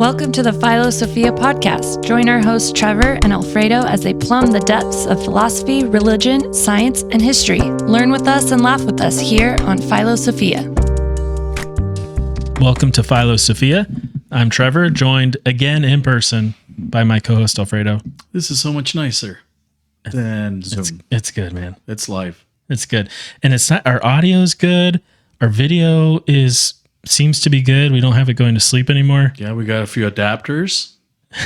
Welcome to the Philosophia podcast. Join our hosts Trevor and Alfredo as they plumb the depths of philosophy, religion, science, and history. Learn with us and laugh with us here on Philosophia. Welcome to Philosophia. I'm Trevor, joined again in person by my co-host Alfredo. This is so much nicer than Zoom. It's good, man. It's live. It's good. And it's not, our audio is good. Our video seems to be good. We don't have it going to sleep anymore. Yeah, we got a few adapters.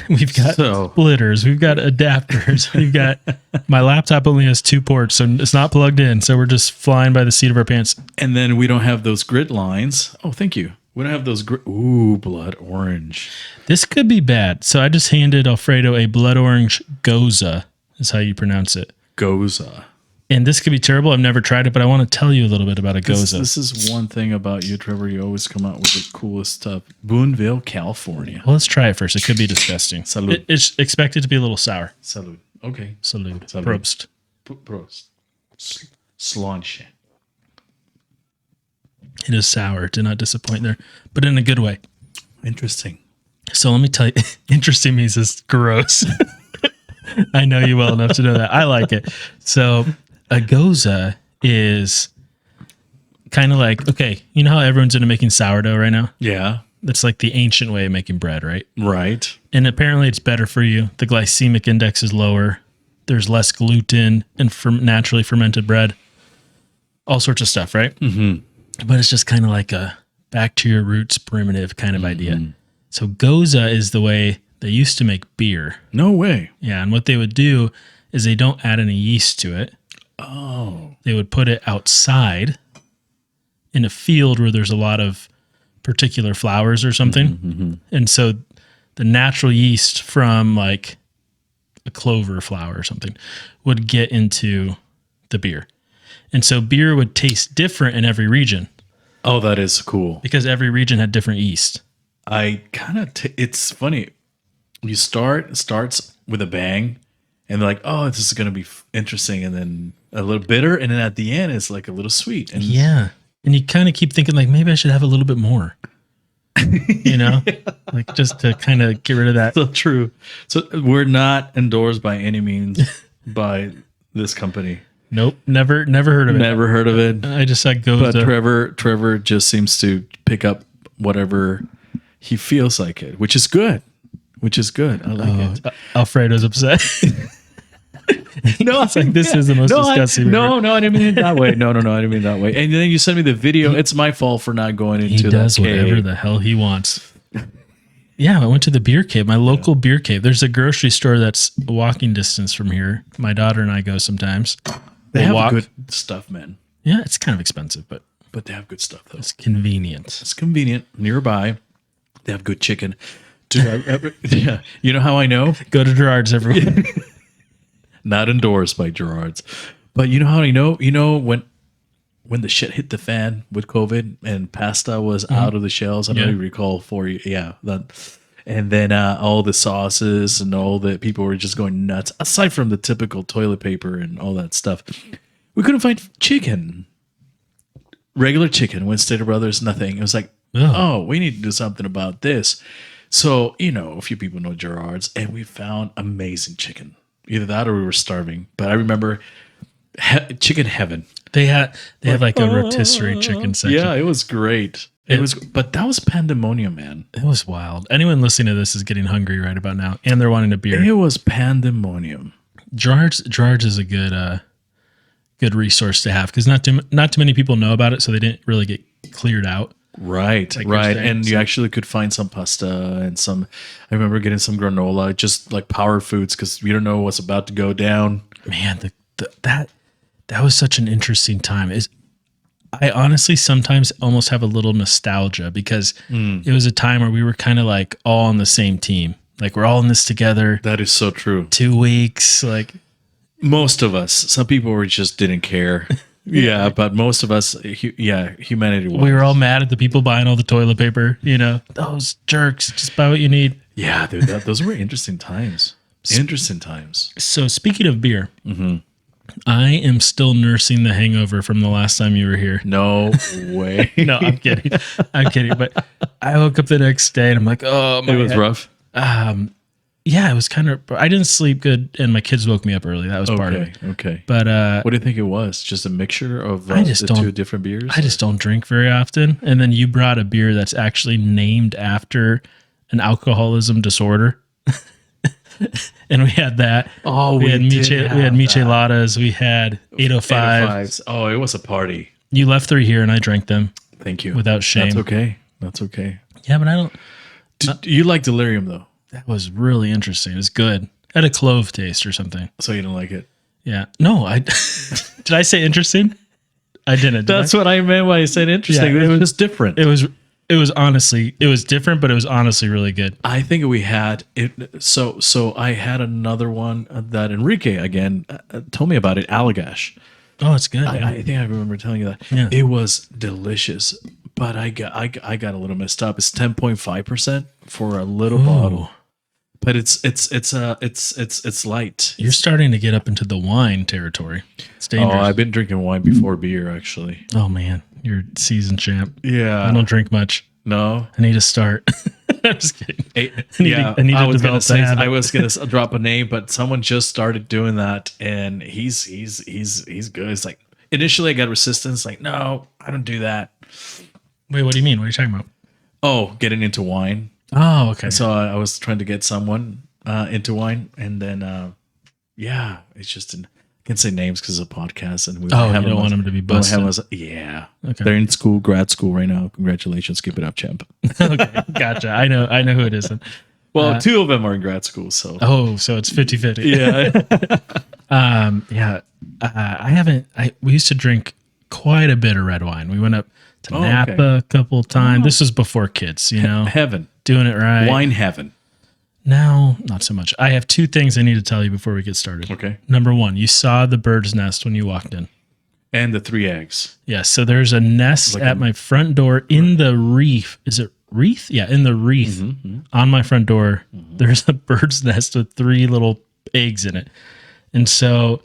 We've got splitters. We've got adapters. We've got, my laptop only has 2 ports, so it's not plugged in. So we're just flying by the seat of our pants. And then we don't have those grid lines. Oh, thank you. We don't have those blood orange. This could be bad. So I just handed Alfredo a blood orange goza, is how you pronounce it. Goza. And this could be terrible. I've never tried it, but I want to tell you a little bit about a goza. This is one thing about you, Trevor. You always come out with the coolest stuff. Boonville, California. Well, let's try it first. It could be disgusting. Salud. It's expected to be a little sour. Salud. Okay. Salud. Salud. Probst. Prost. Slanche. It is sour. It did not disappoint there, but in a good way. Interesting. So let me tell you, interesting means it's gross. I know you well enough to know that. I like it. So a goza is kind of like, okay, you know how everyone's into making sourdough right now? Yeah. That's like the ancient way of making bread, right? Right. And apparently it's better for you. The glycemic index is lower. There's less gluten and naturally fermented bread. All sorts of stuff, right? Mm-hmm. But it's just kind of like a back to your roots primitive kind of idea. So goza is the way they used to make beer. No way. Yeah, and what they would do is they don't add any yeast to it. Oh. They would put it outside in a field where there's a lot of particular flowers or something. Mm-hmm. And so the natural yeast from like a clover flower or something would get into the beer. And so beer would taste different in every region. Oh, that is cool. Because every region had different yeast. I kind of, it's funny. You starts with a bang and they're like, oh, this is going to be interesting. And then a little bitter. And then at the end, it's like a little sweet. And yeah. And you kind of keep thinking like, maybe I should have a little bit more, you know, like just to kind of get rid of that. So true. So we're not endorsed by any means by this company. Nope. Never heard of it. Never heard of it. I just said goza. But Trevor just seems to pick up whatever he feels like it, which is good. I like it. Alfredo's upset. No, it's like this is the most disgusting. No, I didn't mean it that way. No, I didn't mean it that way. And then you sent me the video. It's my fault for not going into that. He does whatever the hell he wants. Yeah, I went to the beer cave, my local beer cave. There's a grocery store that's a walking distance from here. My daughter and I go sometimes. They have good stuff, man. Yeah, it's kind of expensive, but they have good stuff though. It's convenient. It's convenient. Nearby, they have good chicken. Dude, yeah. You know how I know? Go to Gerard's, everyone. Not endorsed by Gerard's. But you know how I know? You know when the shit hit the fan with COVID and pasta was out of the shelves? I don't even recall for you. Yeah. And then all the sauces and all the people were just going nuts. Aside from the typical toilet paper and all that stuff. We couldn't find chicken. Regular chicken. Went Stater Brothers, nothing. It was like, oh, we need to do something about this. So, you know, a few people know Gerard's, and we found amazing chicken. Either that or we were starving. But I remember chicken heaven. They had like a rotisserie chicken section. Yeah, it was great. But that was pandemonium, man. It was wild. Anyone listening to this is getting hungry right about now, and they're wanting a beer. It was pandemonium. Gerard's is a good resource to have because not too many people know about it, so they didn't really get cleared out. Right. And you actually could find some pasta and I remember getting some granola, just like power foods because you don't know what's about to go down. Man, that was such an interesting time. I honestly sometimes almost have a little nostalgia because it was a time where we were kind of like all on the same team. Like we're all in this together. That is so true. 2 weeks, like most of us. Some people just didn't care. Yeah, but most of us, humanity was. We were all mad at the people buying all the toilet paper, you know. Those jerks, just buy what you need. Yeah, dude, those were interesting times. Interesting times. So speaking of beer, I am still nursing the hangover from the last time you were here. No way. No, I'm kidding. I'm kidding. But I woke up the next day and I'm like, oh, my It was head. rough. Yeah, it was kind of. I didn't sleep good, and my kids woke me up early. That was part of it. Okay. But What do you think it was? Just a mixture of I just the don't- two different beers? I just don't drink very often. And then you brought a beer that's actually named after an alcoholism disorder. And we had that. Oh, we had did have that. micheladas. We had 805. 805s. Oh, it was a party. You left 3 here, and I drank them Thank you. without shame. That's okay. Yeah, but I don't. You like delirium though, That was really interesting. It was good. Had a clove taste or something. so you don't like it. Yeah. No, I did. I say interesting? I didn't. did That's I? what I meant when I said interesting. Yeah, it was just different. It was honestly, it was different, but it was honestly really good. I think we had it. So I had another one that Enrique again told me about it. Allagash. Oh, it's good. I think I remember telling you that. Yeah. It was delicious, but I got a little messed up. It's 10.5% for a little bottle, but it's light. You're starting to get up into the wine territory. It's Oh, dangerous. I've been drinking wine before beer actually. Oh man, you're seasoned champ. I Yeah. don't drink much. No. I need to start. I'm just kidding. Yeah, I need to was develop gonna say, the habit. I was gonna drop a name, but someone just started doing that, and he's good. It's like initially I got resistance, like no, I don't do that. Wait, what do you mean? What are you talking about? Oh, getting into wine. Oh, okay. So I was trying to get someone into wine, and then yeah, it's just I can't say names because it's a podcast, and we you don't want them to be busted. Yeah, Okay. they're in grad school right now. Congratulations, keep it up, champ. Okay, gotcha. I know who it is. Then. Well, 2 of them are in grad school, so Oh, so it's 50-50. yeah. Yeah. We used to drink quite a bit of red wine. We went up to Oh, Napa okay. a couple of times. This was before kids, Heaven, doing it right. wine heaven. Now, not so much. I have 2 things I need to tell you before we get started. Okay, Number 1, you saw the bird's nest when you walked in. and the 3 eggs. Yes. So there's a nest Like at my front door in the reef. Is it wreath? Yeah, in the wreath on my front door. There's a bird's nest with 3 little eggs in it. And so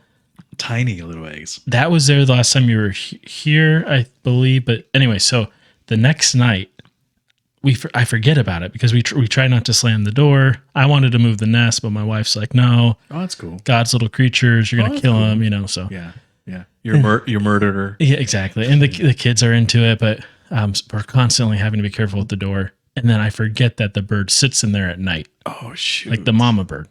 Tiny little eggs. that was there the last time you were here, I believe. But anyway, so the next night, I forget about it because we try not to slam the door. I wanted to move the nest, but my wife's like, no, Oh, that's cool. God's little creatures, you're gonna that's kill cool. them, So Yeah, yeah. You murdered her. yeah, exactly. And the kids are into it, but we're constantly having to be careful with the door. And then I forget that the bird sits in there at night, Oh shoot! like the mama bird.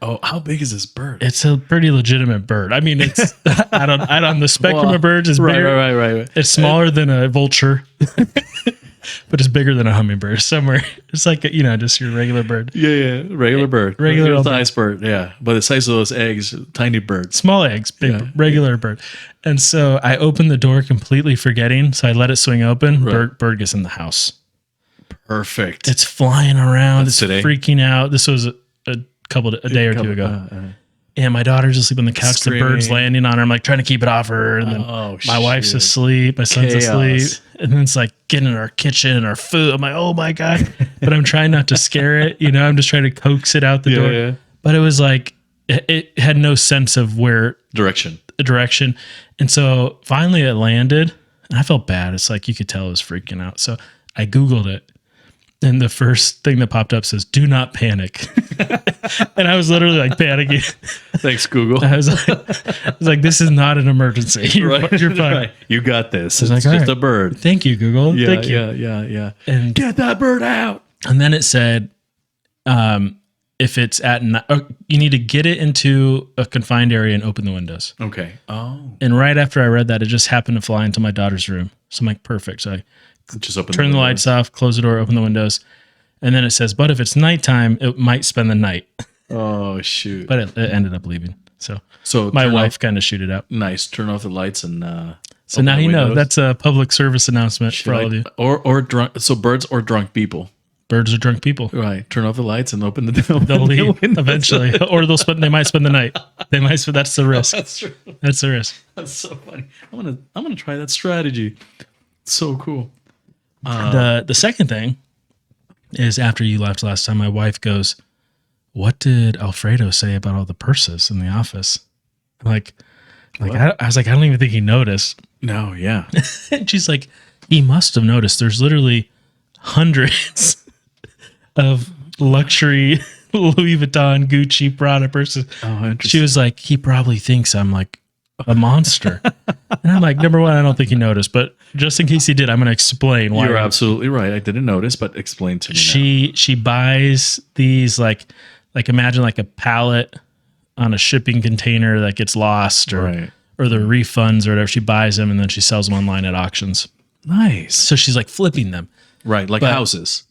Oh, how big is this bird? It's a pretty legitimate bird. I mean, it's I don't the spectrum of birds is bigger. right. It's smaller than a vulture, but it's bigger than a hummingbird. Somewhere, it's like just your regular bird, Yeah, regular bird, regular size bird. Yeah, but the size of those eggs, tiny birds. small eggs, big Yeah. regular bird. And so I opened the door completely forgetting. So I let it swing open. Right. Bird gets in the house. Perfect. It's flying around. That's It's today? freaking out. This was a day or 2 ago. And my daughter's asleep on the couch. The bird's Screaming. landing on her. I'm like trying to keep it off her. And then Oh, my wife's shoot. asleep. My son's Chaos. asleep. And then it's like getting in our kitchen and our food. I'm like, oh my God. But I'm trying not to scare it. I'm just trying to coax it out the door. Yeah. But it was like, it had no sense of where Direction. the direction. And so finally it landed. And I felt bad. It's like you could tell it was freaking out. So I Googled it. And the first thing that popped up says, do not panic. And I was literally like panicking. Thanks, Google. I was like, this is not an emergency. You're fine. Right. You got this. It's like, just all right. a bird. Thank you, Google. Yeah, Thank you. yeah. And, Get that bird out. and then it said, if it's at night, you need to get it into a confined area and open the windows. Okay. Oh, And right after I read that, it just happened to fly into my daughter's room. So I'm like, perfect. So I just open. turn the lights off, close the door, open the windows. And then it says, but if it's nighttime, it might spend the night. Oh shoot! But it ended up leaving. So So my turn wife off- kind of shoot it out. nice. Turn off the lights and. So open now the you know windows. that's a public service announcement for all of you. Or drunk. So birds or drunk people. Birds are drunk people. Right. Turn off the lights and open the. They'll leave eventually, or they might spend the night. That's the risk. That's true. That's the risk. That's so funny. I'm gonna try that strategy. So cool. The second thing is after you left last time, my wife goes, "What did Alfredo say about all the purses in the office?" I'm like, Like I was like, I don't even think he noticed. No, yeah. And she's like, he must have noticed. There's literally hundreds of luxury Louis Vuitton, Gucci, Prada purses. Oh, interesting. She was like, he probably thinks I'm like a monster. And I'm like, number one, I don't think he noticed, but just in case he did, I'm going to explain why. You're absolutely right. I didn't notice, but explain to me. She buys these like imagine like a pallet on a shipping container that gets lost or the refunds or whatever. She buys them and then she sells them online at auctions. Nice. So she's like flipping them. Right, like houses.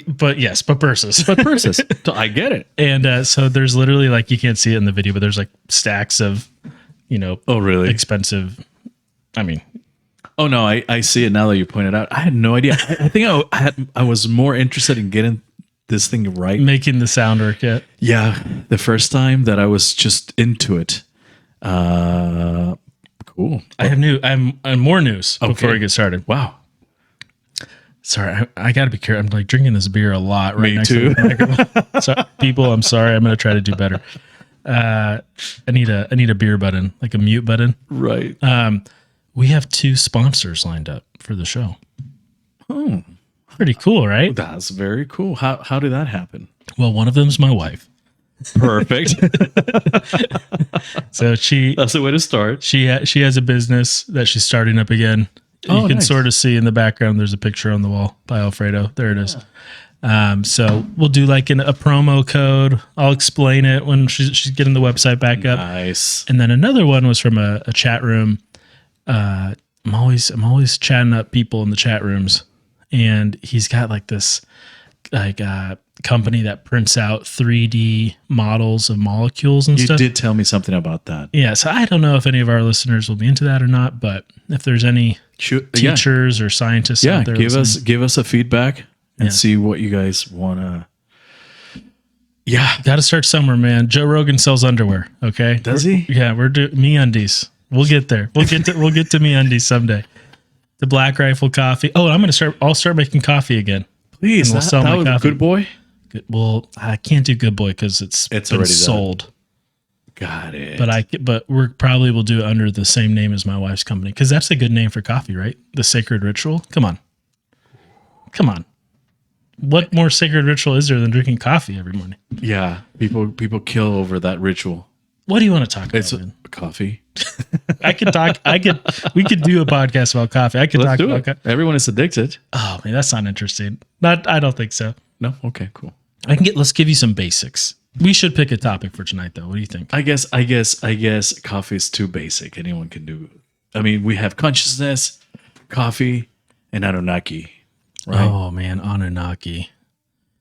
But purses. But purses. So I get it. And so there's literally like, you can't see it in the video, but there's like stacks of, Oh, really? expensive. I mean, Oh, no, I see it now that you pointed out. I had no idea. I think I was more interested in getting this thing right. making the sound work yet. Yeah, the first time that I was just into it. Cool. I'm more news before we get started. Wow. Sorry, I got to be careful. I'm like drinking this beer a lot right Me next too. to the microphone. So, people, I'm sorry. I'm going to try to do better. I need a beer button, like a mute button. Right. We have 2 sponsors lined up for the show. Oh, Pretty cool, right? that's very cool. How did that happen? Well, one of them's my wife. Perfect. So That's the way to start. she has a business that she's starting up again. Oh, You can nice. sort of see in the background, there's a picture on the wall by Alfredo. There it is. So we'll do like a promo code. I'll explain it when she's getting the website back up. Nice. And then another one was from a chat room. I'm always chatting up people in the chat rooms, and he's got like this company that prints out 3D models of molecules and You stuff. did tell me something about that. Yeah, so I don't know if any of our listeners will be into that or not, but if there's any teachers or scientists out there, give us a feedback and see what you guys want to. Yeah, got to start somewhere, man. Joe Rogan sells underwear. Okay, does he? Yeah, we're doing MeUndies. We'll get there. We'll get to MeUndies someday. The Black Rifle coffee. Oh, I'll start making coffee again. Please, And we'll sell my was coffee. Good boy. Good. Well, I can't do Good Boy because it's been already sold. Got it. But we're probably will do it under the same name as my wife's company because that's a good name for coffee, right? The Sacred Ritual. Come on. What more sacred ritual is there than drinking coffee every morning? Yeah, people kill over that ritual. What do you want to talk about? It's Man? coffee. We could do a podcast about coffee. I could Let's talk do about it. Everyone is addicted. Oh man, that's not interesting. I don't think so. No. Okay. Cool. Let's give you some basics. We should pick a topic for tonight though. What do you think? I guess coffee is too basic. Anyone can do. I mean, we have consciousness, coffee, and Anunnaki. Right. Oh man, Anunnaki.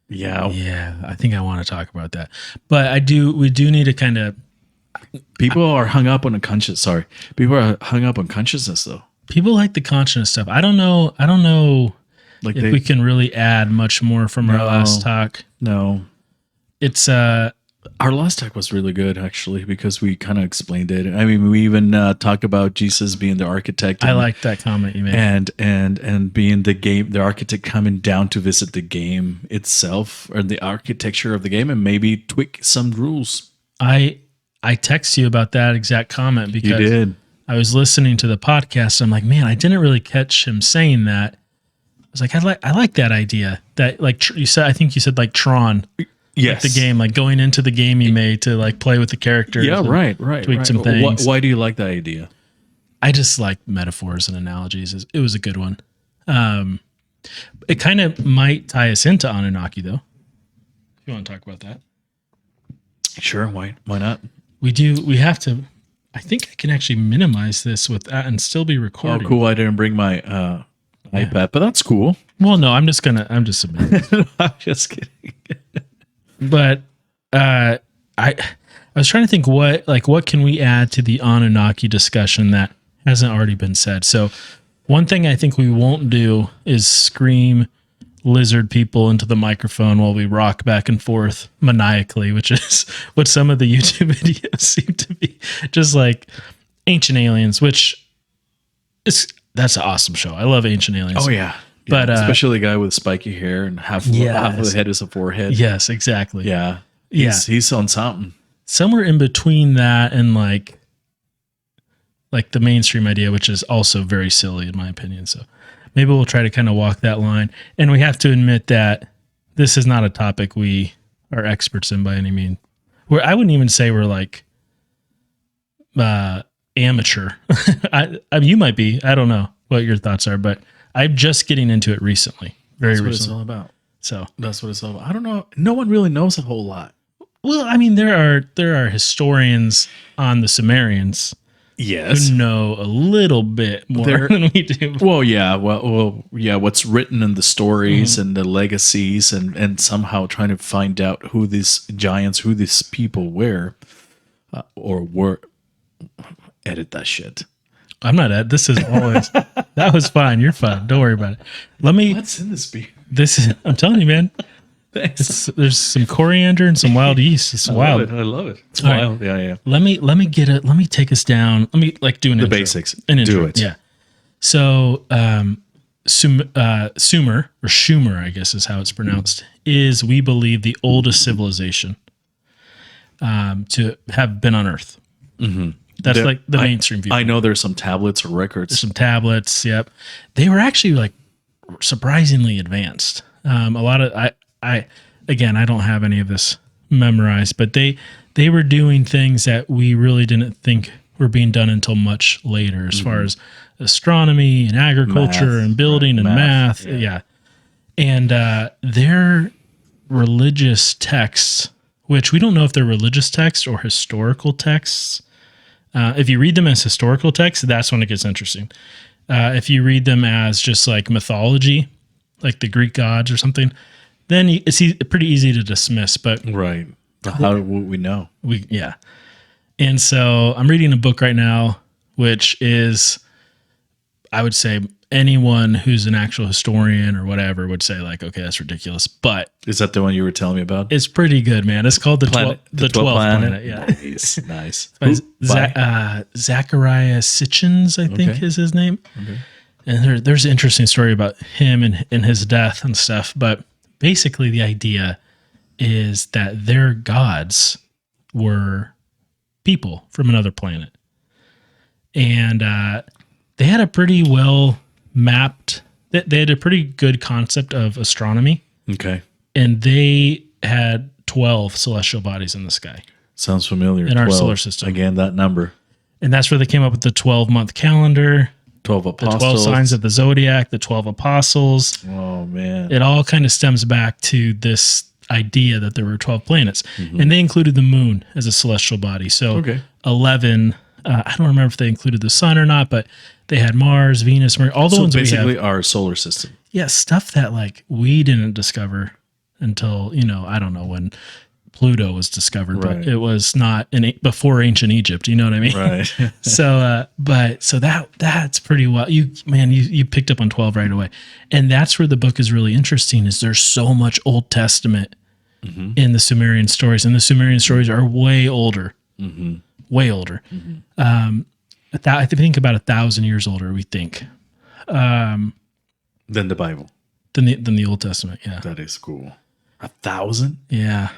Yeah. Yeah, I think I want to talk about that. But we do need to kind of. People are hung up on a conscious. Sorry, people are hung up on consciousness though. People like the consciousness stuff. I don't know Like if we can really add much more from our last talk. No, It's our last talk was really good actually because we kind of explained it. I mean, we even talked about Jesus being the architect. I like that comment you made. and being the architect coming down to visit the game itself or the architecture of the game and maybe tweak some rules. I text you about that exact comment because You did. I was listening to the podcast. And I'm like, man, I didn't really catch him saying that. I was like, I like that idea. That like you said, I think you said like Tron. Yes. Like the game, like going into the game you made to like play with the characters. Yeah, and right. Tweak some things. Why do you like that idea? I just like metaphors and analogies. It was a good one. It kind of might tie us into Anunnaki though. If you want to talk about that. Sure. Why not? We have to. I think I can actually minimize this with that and still be Oh, recording. cool. I didn't bring my iPad, but that's cool. Well, no, I'm just submitting. I'm just kidding. But I was trying to think what can we add to the Anunnaki discussion that hasn't already been said. So one thing I think we won't do is scream lizard people into the microphone while we rock back and forth maniacally, which is what some of the YouTube videos seem to be. Just like Ancient Aliens, that's an awesome show. I love Ancient Aliens. Oh yeah. But especially the guy with spiky hair and half of the head is a forehead. Yes, exactly. Yeah. Yeah. He's on something. Somewhere in between that and like like the mainstream idea, which is also very silly in my opinion. So maybe we'll try to kind of walk that line. And we have to admit that this is not a topic we are experts in by any means. I wouldn't even say we're like amateur. I mean, you might be. I don't know what your thoughts are, but I'm just getting into it recently. Very recently. That's what it's all about. So that's what it's all about. I don't know. No one really knows a whole lot. well, I mean, there are historians on the Sumerians Yes. who know a little bit more than we do. Well, yeah. Well, yeah. What's written in the stories and the legacies, and somehow trying to find out who these giants, who these people were, or were. Edit that shit. I'm not this is always that was fine. You're fine. Don't worry about it. Let me. What's in this beer? I'm telling you, man. Thanks. There's some coriander and some wild yeast. It's wild. I love it. It's All right. wild. Yeah. Let me Let me take us down. Let me like do an intro. Basics. An intro. Do it. Yeah. So, Sumer or Schumer, I guess is how it's pronounced, is we believe the oldest civilization to have been on Earth. Mm-hmm. That's like the mainstream view. I know there's some tablets or records. There's some tablets. Yep. They were actually like surprisingly advanced. A lot of I don't have any of this memorized, but they were doing things that we really didn't think were being done until much later, as far as astronomy and agriculture Math, and building and math. Yeah. And their religious texts, which we don't know if they're religious texts or historical texts. If you read them as historical texts, that's when it gets interesting. If you read them as just like mythology, like the Greek gods or something, then it's pretty easy to dismiss. But Right. How would we know? Yeah. And so I'm reading a book right now, which is, I would say anyone who's an actual historian or whatever would say like, okay, that's ridiculous. But Is that the one you were telling me about? it's pretty good, man. It's called the 12th Planet. Yeah. Nice. By Zachariah Sitchins, I think is his name. Okay. And there's an interesting story about him and his death and stuff. But basically the idea is that their gods were people from another planet. And they had a pretty well mapped, they had a pretty good concept of astronomy. Okay. And they had 12 celestial bodies in the sky. Sounds familiar. In our solar system. Again, that number. And that's where they came up with the 12-month calendar, 12 the apostles. 12 signs of the zodiac, the 12 apostles. Oh, man. It all kind of stems back to this idea that there were 12 planets. And they included the moon as a celestial body. So 11, I don't remember if they included the sun or not, but they had Mars, Venus, Mercury, all the ones basically we have. our solar system. Yeah, stuff that like we didn't discover until, I don't know when Pluto was discovered, Right. but it was not before ancient Egypt. You know what I mean? Right. So that's pretty well. You picked up on 12 right away, and that's where the book is really interesting. Is there's so much Old Testament in the Sumerian stories, and the Sumerian stories are way older, way older. I think about 1,000 years older. We think Than the Bible. than the Old Testament. Yeah, That is cool. 1,000? yeah.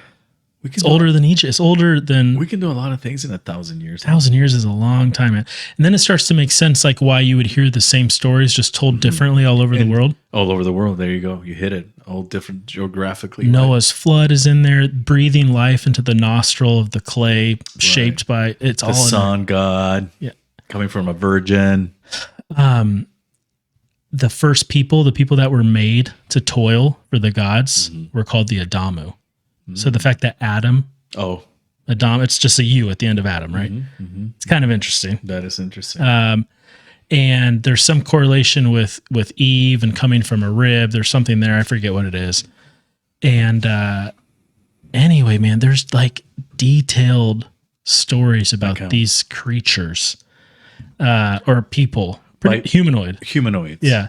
We can It's older than Egypt. It's older than We can do a lot of things in 1,000 years. 1,000 years is a long time, man. And then it starts to make sense, like why you would hear the same stories just told differently all over the world. All over the world. There you go. You hit it. All different geographically. Noah's flood is in there, breathing life into the nostril of the clay, shaped by it's The all in sun god. Yeah. Coming from a virgin. the first people, the people that were made to toil for the gods, were called the Adamu. So the fact that Adam, it's just a U at the end of Adam, right? It's kind of interesting. That is interesting. And there's some correlation with Eve and coming from a rib. There's something there. I forget what it is. And anyway, man, there's like detailed stories about these creatures or people, humanoid. Humanoids. Yeah.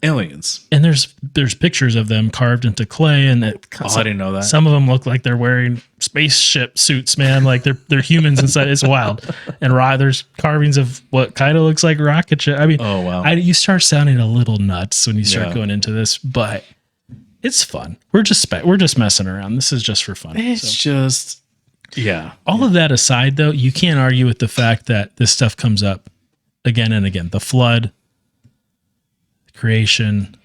Aliens. And there's pictures of them carved into clay, and I didn't know that. Some of them look like they're wearing spaceship suits, man. Like they're humans inside. It's wild. And there's carvings of what kind of looks like rocket ship. I mean, oh wow. You start sounding a little nuts when you start going into this, but it's fun. We're just messing around. This is just for fun. It's just All of that aside, though, you can't argue with the fact that this stuff comes up again and again. The flood, creation.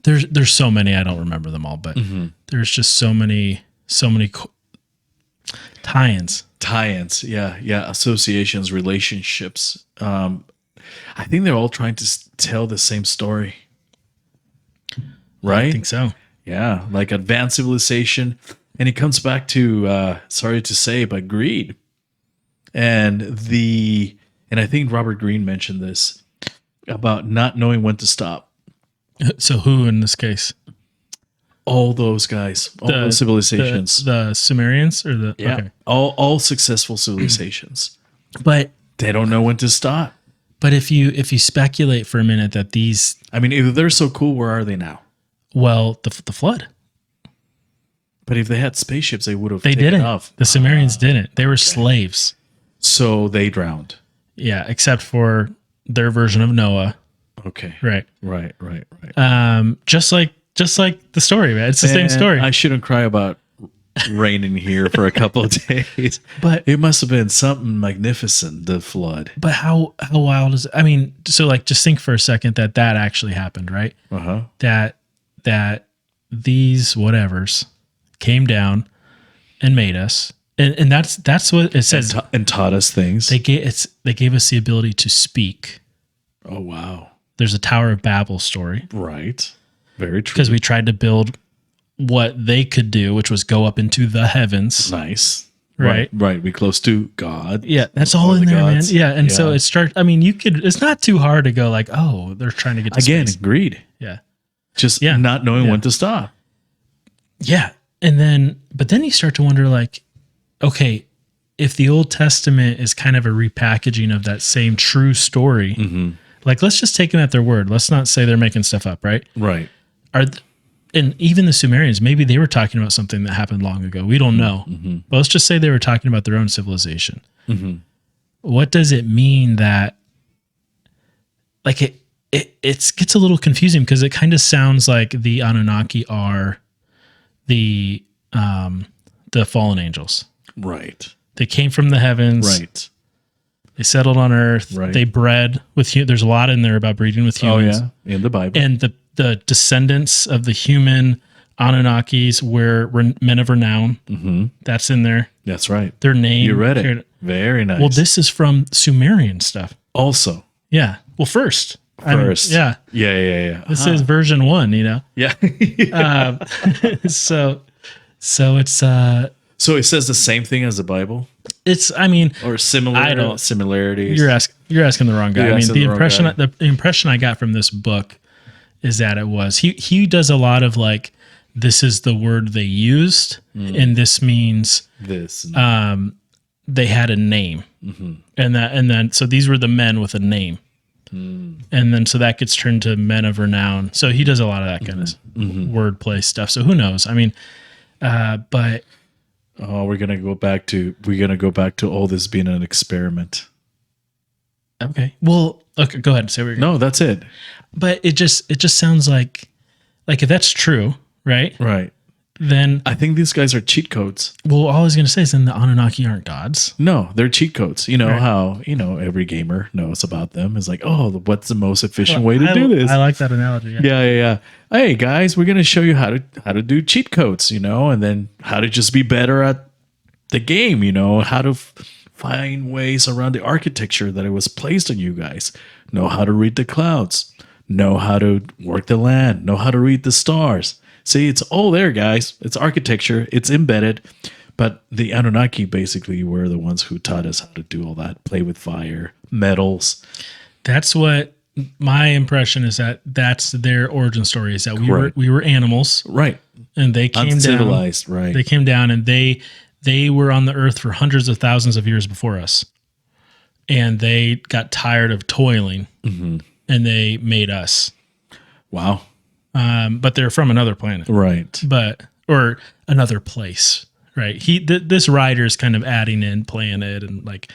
There's so many, I don't remember them all, but there's just so many tie-ins. Tie-ins, yeah, associations, relationships. I think they're all trying to tell the same story, right? I think so. Yeah, like advanced civilization, and it comes back to sorry to say, but greed, and I think Robert Greene mentioned this about not knowing when to stop. So who in this case? All those guys, all those civilizations, the Sumerians, or the okay. all successful civilizations, but they don't know when to stop. But if you speculate for a minute that these, I mean, if they're so cool, where are they now? Well, the flood. But if they had spaceships, they would have. They taken didn't. Off. The Sumerians didn't. They were slaves. So they drowned. Yeah, except for their version of Noah. Okay. Right. Just like the story, man. It's the same story. I shouldn't cry about raining here for a couple of days, but it must have been something magnificent, the flood. But how wild is it? I mean, so like just think for a second that actually happened, right? Uh-huh. That these whatevers came down and made us. And that's what it says. And taught us things. They gave us the ability to speak. Oh wow. There's a Tower of Babel story. Right. Very true. Because we tried to build what they could do, which was go up into the heavens. Nice. Right. Be close to God. Yeah, that's all in there, gods. man. Yeah, and so it starts. I mean, it's not too hard to go like, oh, they're trying to get to again, space. greed. Yeah. Just not knowing when to stop. Yeah. But then you start to wonder like, okay, if the Old Testament is kind of a repackaging of that same true story, like let's just take them at their word. Let's not say they're making stuff up, right? Right. And even the Sumerians, maybe they were talking about something that happened long ago. We don't know. But let's just say they were talking about their own civilization. What does it mean that, like it gets a little confusing because it kind of sounds like the Anunnaki are the fallen angels. Right. They came from the heavens. Right. They settled on Earth. Right. They bred with there's a lot in there about breeding with humans. Oh yeah, in the Bible. And the descendants of the human Anunnakis were men of renown. That's in there. That's right. Their name. You read it. Very nice. Well, this is from Sumerian stuff. Also. Yeah. Well, first. Yeah. This is version 1, you know? Yeah. So it's so it says the same thing as the Bible? Or similar similarities. You're asking the wrong guy. The impression I got from this book is that it was he does a lot of like, this is the word they used, and this means this. They had a name, and then so these were the men with a name, and then so that gets turned to men of renown. So he does a lot of that kind of wordplay stuff. So who knows? I mean, but we're gonna go back to all this being an experiment. Okay. Well, okay. Go ahead and say what you're No, that's it. But it just sounds like if that's true, right? Right. Then I think these guys are cheat codes. Well, all I was going to say is then the Anunnaki aren't gods. No, they're cheat codes. You know how, every gamer knows about them. It's like, oh, what's the most efficient way to do this? I like that analogy. Yeah. Hey guys, we're going to show you how to do cheat codes, and then how to just be better at the game, how to find ways around the architecture that it was placed on you guys. Know how to read the clouds. Know how to work the land. Know how to read the stars. See, it's all there, guys. It's architecture. It's embedded. But the Anunnaki basically were the ones who taught us how to do all that. Play with fire, metals. That's what my impression is, that's their origin story, is that we were animals. Right. And they came uncivilized, down. Right. They came down and they were on the earth for hundreds of thousands of years before us. And they got tired of toiling and they made us. Wow. But they're from another planet. Right. Or another place. Right. This writer is kind of adding in planet and like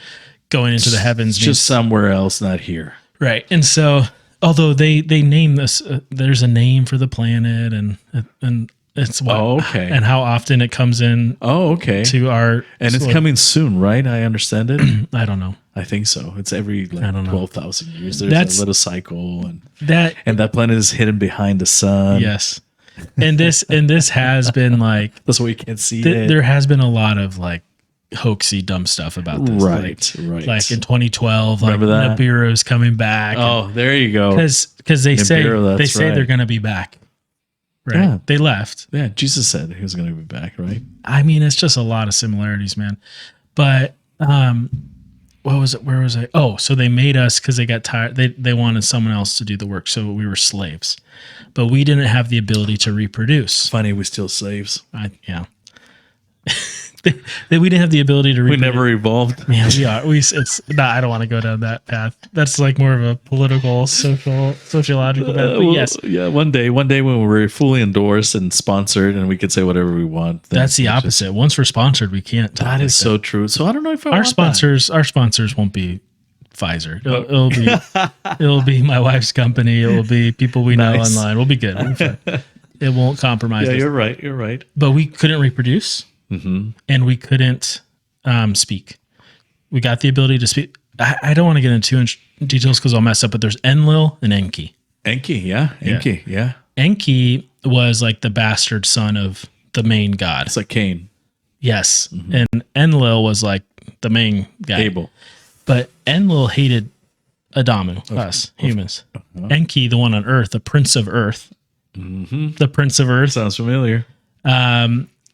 going into the heavens. Just somewhere else, not here. Right. And so, although they name this, there's a name for the planet and it's and how often it comes in. Oh, okay. To our, and it's coming soon, right? I understand it. I don't know. I think so. It's every I don't know. 12,000 years. There's That's- a little cycle, and That that planet is hidden behind the sun. yes, and this has been like That's why you can't see it. there has been a lot of like hoaxy dumb stuff about this. Right, right. Like in 2012, Remember like that? Nibiru's coming back. Oh, there you go. Because they Nibiru, that's say right. they're going to be back. Right. Yeah. They left. Yeah, Jesus said he was going to be back, right? I mean, it's just a lot of similarities, man. But what was it? Where was I? Oh, so they made us because they got tired. They wanted someone else to do the work, so we were slaves. But we didn't have the ability to reproduce. Funny, we're still slaves. Yeah. We didn't have the ability to We reproduce. never evolved. Man, we are. I don't want to go down that path. That's like more of a political, sociological path. But yes, Yeah, one day when we're fully endorsed and sponsored and we could say whatever we want. then that's the it's opposite. Once we're sponsored, we can't. Talk That like is so true. So I don't know if I Our want sponsors won't be Pfizer. It'll be my wife's company. It will be people we know Nice. online. We'll be good. We'll be fine. It won't compromise that. Yeah, us. you're right. You're right. But we couldn't reproduce, and we couldn't speak. We got the ability to speak. I don't want to get into too much details because I'll mess up. But there's Enlil and Enki. Enki, yeah. Enki, yeah. Enki was like the bastard son of the main god. It's like Cain, Yes, and Enlil was like the main guy. Abel. But Enlil hated Adamu, us humans. Enki, the one on Earth, the Prince of Earth, the Prince of Earth, Sounds familiar.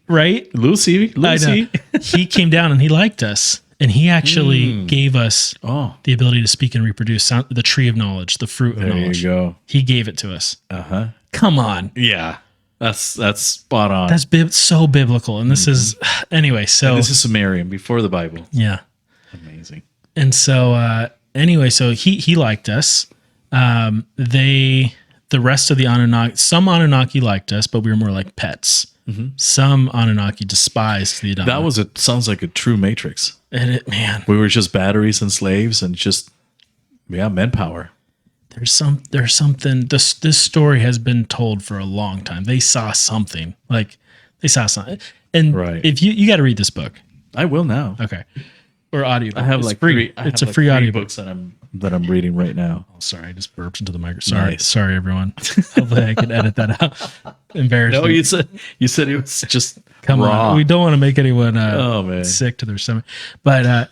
right? Lucy. I know. He came down and he liked us, and he actually gave us Oh, the ability to speak and reproduce. The tree of knowledge, the fruit of there knowledge. you go. He gave it to us. Uh-huh. Come on, Yeah. That's spot on. that's so biblical, and this is anyway. So This is Sumerian before the Bible. yeah. Amazing. And so anyway, so he liked us. The rest of the Anunnaki, some Anunnaki liked us, but we were more like pets. Some Anunnaki despised the Adamu. Sounds like a true matrix. And man, We were just batteries and slaves and just manpower. there's something. This story has been told for a long time. They saw something. And Right. if you got to read this book, I will now. okay, or audio. I have It's like free. three. It's a free audio book. books that I'm reading right now. Oh, sorry, I just burped into the microphone. Nice. Sorry, everyone. Hopefully, I can edit that out. Embarrassing. No, you said it was just Come raw. on, we don't want to make anyone Oh, man. sick to their stomach. But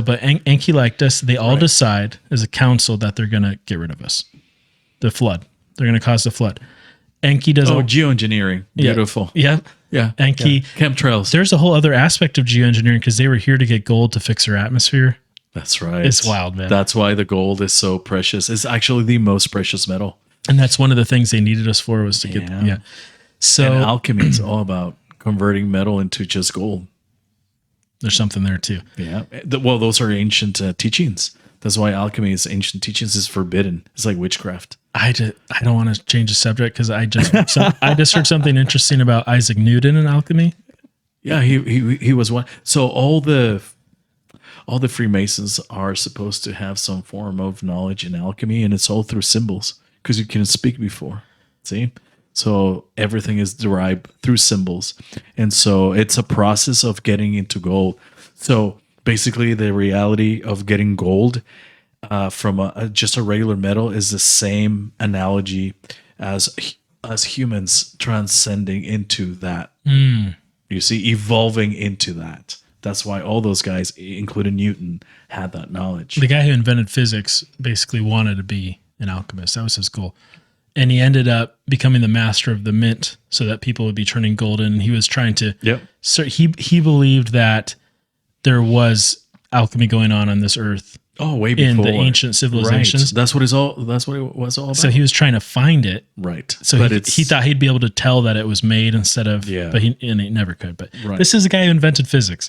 but Enki liked us. They all decide as a council that they're gonna get rid of us. The flood. They're gonna cause the flood. Enki does. Geoengineering. Beautiful. Yeah. Yeah. Enki. Yeah. Chemtrails. There's a whole other aspect of geoengineering because they were here to get gold to fix their atmosphere. That's right. It's wild, man. That's why the gold is so precious. It's actually the most precious metal. And that's one of the things they needed us for was to get. Yeah. Yeah. So And alchemy is all about converting metal into just gold. there's something there too. Yeah. Well, those are ancient teachings. That's why alchemy is ancient teachings is forbidden. It's like witchcraft. I don't want to change the subject because I just heard something interesting about Isaac Newton and alchemy. Yeah, he was one. So all the Freemasons are supposed to have some form of knowledge in alchemy, and it's all through symbols because you couldn't speak before. See, so everything is derived through symbols, and so it's a process of getting into gold. So basically, the reality of getting gold from just a regular metal is the same analogy as humans transcending into that. You see, evolving into that. That's why all those guys, including Newton, had that knowledge. The guy who invented physics basically wanted to be an alchemist. That was his goal. And he ended up becoming the master of the mint so that people would be turning gold in. And he was trying to. Yep. So he believed that there was alchemy going on this earth Oh, way in before the ancient civilizations. Right. That's what it was all about. So he was trying to find it. Right. So but he thought he'd be able to tell that it was made instead of, Yeah. but he never could. But Right. this is the guy who invented physics.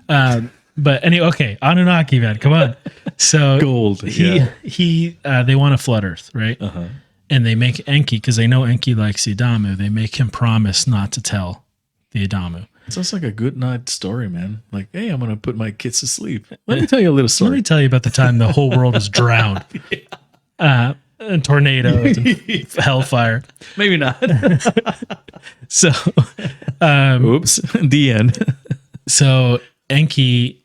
But anyway, okay, Anunnaki, man, come on. So Gold, they want to flood Earth, right? Uh-huh. And they make Enki because they know Enki likes the Adamu. They make him promise not to tell the Adamu. Sounds like a good night story, man. Like, hey, I'm gonna put my kids to sleep. Let me tell you a little Let story. me tell you about the time the whole world was drowned. And tornadoes and hellfire. Maybe not. So, Oops. The end. so Enki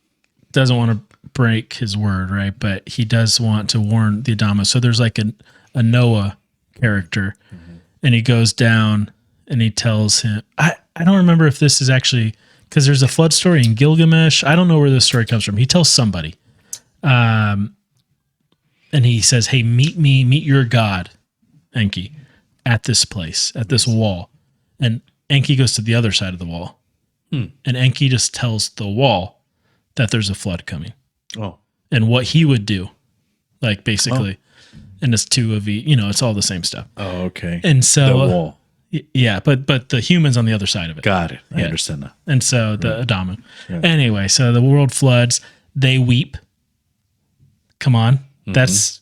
doesn't want to break his word, right? But he does want to warn the Adama. So there's like a Noah character, and he goes down and he tells him, I don't remember if this is actually, because there's a flood story in Gilgamesh. I don't know where this story comes from. He tells somebody, and he says, hey, meet your God, Enki, at this place, at this wall. And Enki goes to the other side of the wall. And Enki just tells the wall that there's a flood coming. Oh. And what he would do, like basically. And it's two of it's all the same stuff. Oh, okay. And so the wall. Yeah, but the humans on the other side of it. Got it. I understand that. And so the Adama. Yeah. Anyway, so the world floods. They weep. Come on. That's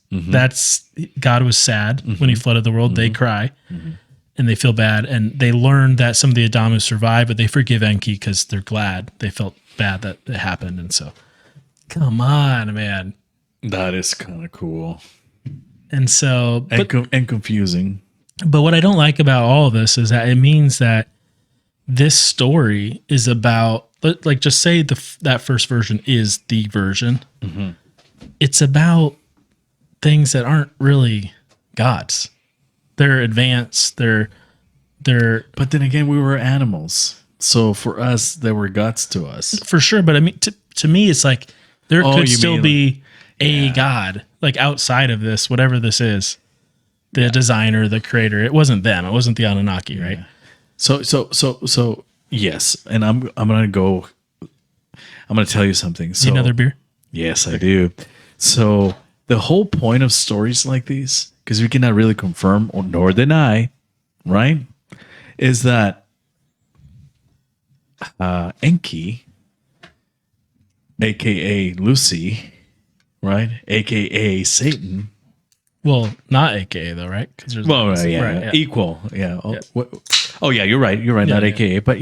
God was sad when he flooded the world. They cry and they feel bad. And they learn that some of the Adamu survive, but they forgive Enki because they're glad. They felt bad that it happened. And so, come on, man. That is kind of cool. And so, and confusing. But what I don't like about all of this is that it means that this story is about, like, just say that first version is the version. It's about things that aren't really gods. They're advanced. They're. But then again, we were animals, so for us, they were gods to us for sure. But I mean, to me, it's like there could still be a god, like outside of this, whatever this is. The designer, the creator. It wasn't them. It wasn't the Anunnaki, right? So yes. And I'm gonna tell you something. So, another beer? Yes, I do. So the whole point of stories like these, because we cannot really confirm or nor deny, right, is that Enki, aka Lucy, right, aka Satan. Well, not AKA though, right? Equal, yeah. Oh, yeah, you're right. Not AKA, but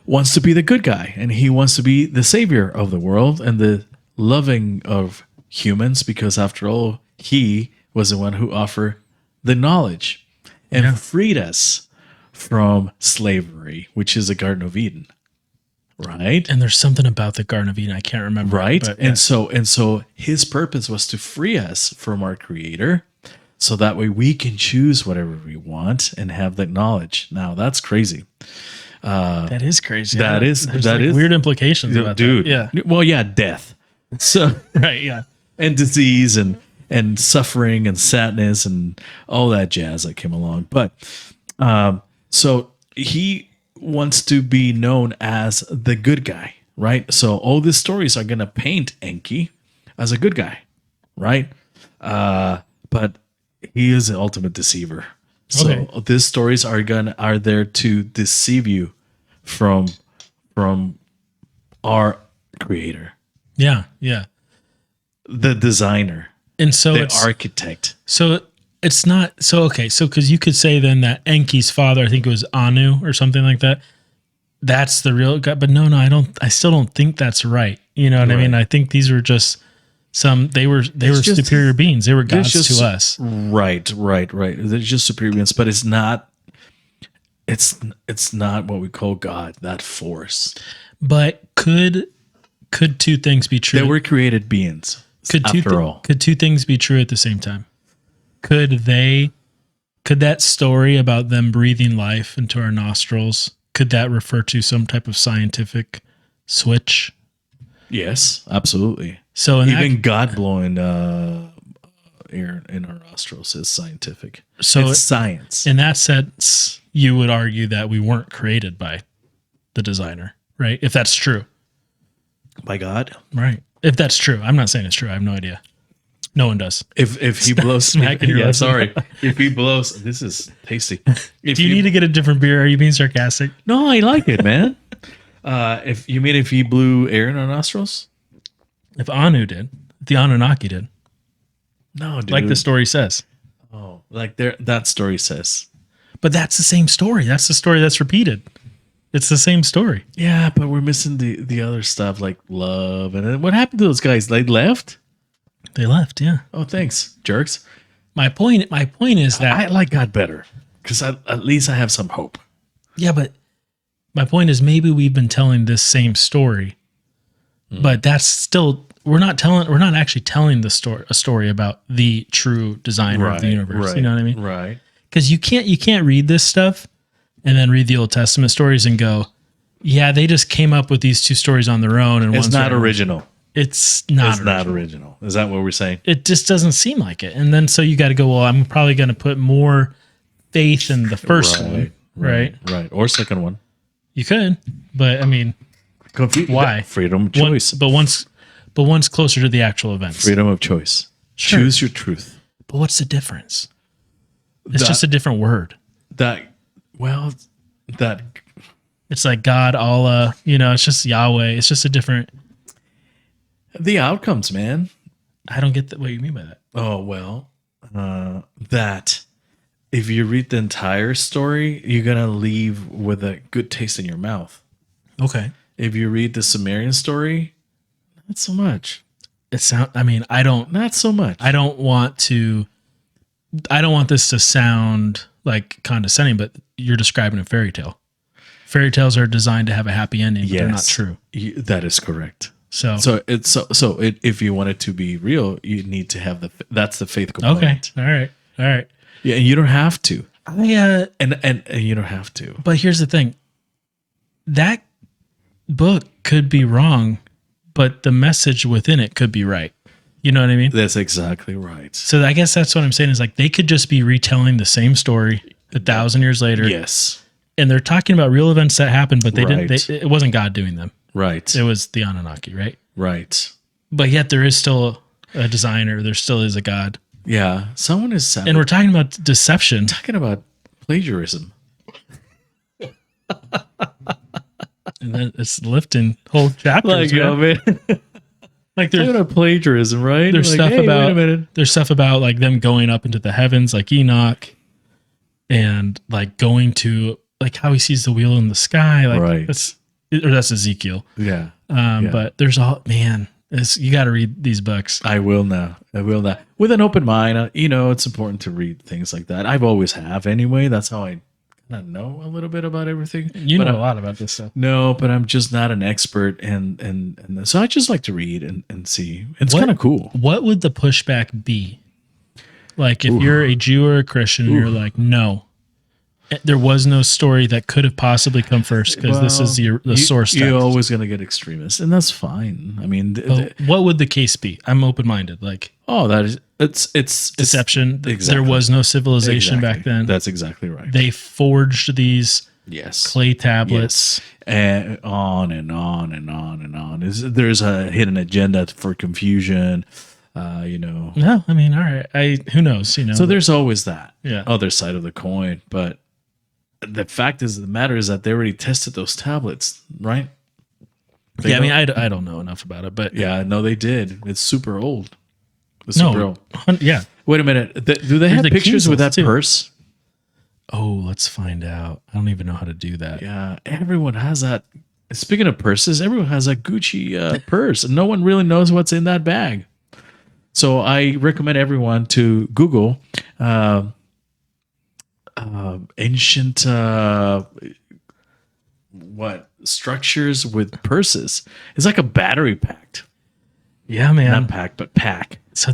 wants to be the good guy, and he wants to be the savior of the world and the loving of humans, because after all, he was the one who offered the knowledge and freed us from slavery, which is the Garden of Eden. Right. And there's something about the Garden of Eden I can't remember. Right. And so his purpose was to free us from our creator, so that way we can choose whatever we want and have that knowledge. Now that's crazy. That is crazy. That is weird implications about dude. That. Yeah. Well, yeah, death. So right, yeah. And disease and suffering and sadness and all that jazz that came along. But so he wants to be known as the good guy, right? So all these stories are gonna paint Enki as a good guy, right? But he is the ultimate deceiver. So these stories are there to deceive you from our creator. Yeah, yeah. The designer. And so the architect. So it's not so okay. So because you could say then that Enki's father, I think it was Anu or something like that. That's the real God. But no, I still don't think that's right. You know what I mean? I think these were just they were just superior beings. They were gods to us. Right. They're just superior beings, but it's not what we call God, that force. But could two things be true? They were created beings. Could two things be true at the same time? Could that story about them breathing life into our nostrils, could that refer to some type of scientific switch? Yes, absolutely. So even God blowing air in our nostrils is scientific. So it's science. In that sense, you would argue that we weren't created by the designer, right? If that's true. By God? Right. If that's true. I'm not saying it's true. I have no idea. No one does. If he blows, if he blows, this is tasty. Do you need to get a different beer? Are you being sarcastic? No, I like it, man. If he blew air in our nostrils, if Anu did, if the Anunnaki did, no, dude. Like the story says. Oh, like that story says. But that's the same story. That's the story that's repeated. It's the same story. Yeah, but we're missing the other stuff like love. And then what happened to those guys? They left. They left, yeah. Oh, thanks, jerks. My point is that I like God better because at least I have some hope. Yeah, but my point is maybe we've been telling this same story but that's still we're not actually telling a story about the true designer of the universe. Right, you know what I mean? Right. Because you can't read this stuff and then read the Old Testament stories and go, yeah, they just came up with these two stories on their own, and It's not original. It's not original. Is that what we're saying? It just doesn't seem like it. And then so you got to go, well, I'm probably going to put more faith in the first one, right? Right. Or second one. You could, but I mean, why? Freedom of choice. But one's closer to the actual events. Freedom of choice. Sure. Choose your truth. But what's the difference? It's just a different word. It's like God, Allah, it's just Yahweh. It's just a different. The outcomes, man. I don't get what you mean by that. Oh, well, that if you read the entire story, you're going to leave with a good taste in your mouth. Okay. If you read the Sumerian story, not so much. Not so much. I don't want this to sound like condescending, but you're describing a fairy tale. Fairy tales are designed to have a happy ending, but they're not true. That is correct. So if you want it to be real, you need to have that's the faith component. Okay. All right. Yeah, and you don't have to. And you don't have to. But here's the thing. That book could be wrong, but the message within it could be right. You know what I mean? That's exactly right. So I guess that's what I'm saying is like they could just be retelling the same story 1,000 years later. Yes. And they're talking about real events that happened, but Right. it wasn't God doing them. Right. It was the Anunnaki, right? Right. But yet there is still a designer. There still is a God. Yeah. Someone is And we're talking about deception. talking about plagiarism. And then it's lifting whole chapters. man. Like Talking about plagiarism, right? there's Like, stuff hey, wait a about minute. there's stuff about like them going up into the heavens, like Enoch, and like going to like how he sees the wheel in the sky. Like Right. that's Ezekiel. Yeah. But there's you got to read these books. I will now. With an open mind. It's important to read things like that. I've always have anyway. That's how I kind of know a little bit about everything. You know a lot about this stuff. No, but I'm just not an expert, and so I just like to read and see. It's kind of cool. What would the pushback be? Like if you're a Jew or a Christian and you're like, no, there was no story that could have possibly come first because this is the source text. You're always going to get extremists, and that's fine. I mean, what would the case be? I'm open-minded. Like, that is it's deception. Exactly. There was no civilization back then. That's exactly right. They forged these clay tablets. Yes. And on and on and on and on. There's a hidden agenda for confusion. No, I mean, all right. Who knows? So there's always that Yeah. other side of the coin, but the fact is, the matter is that they already tested those tablets, right? I mean, I don't know enough about it, but Yeah, no, they did. It's super old. It's super no, old. yeah. Wait a minute. Do they have the pictures with that Kiesels, too. purse? Oh, let's find out. I don't even know how to do that. Yeah, everyone has that. Speaking of purses, everyone has a Gucci purse, and no one really knows what's in that bag. So I recommend everyone to Google ancient structures with purses. It's like a battery packed. Yeah, man. Not pack, but pack. So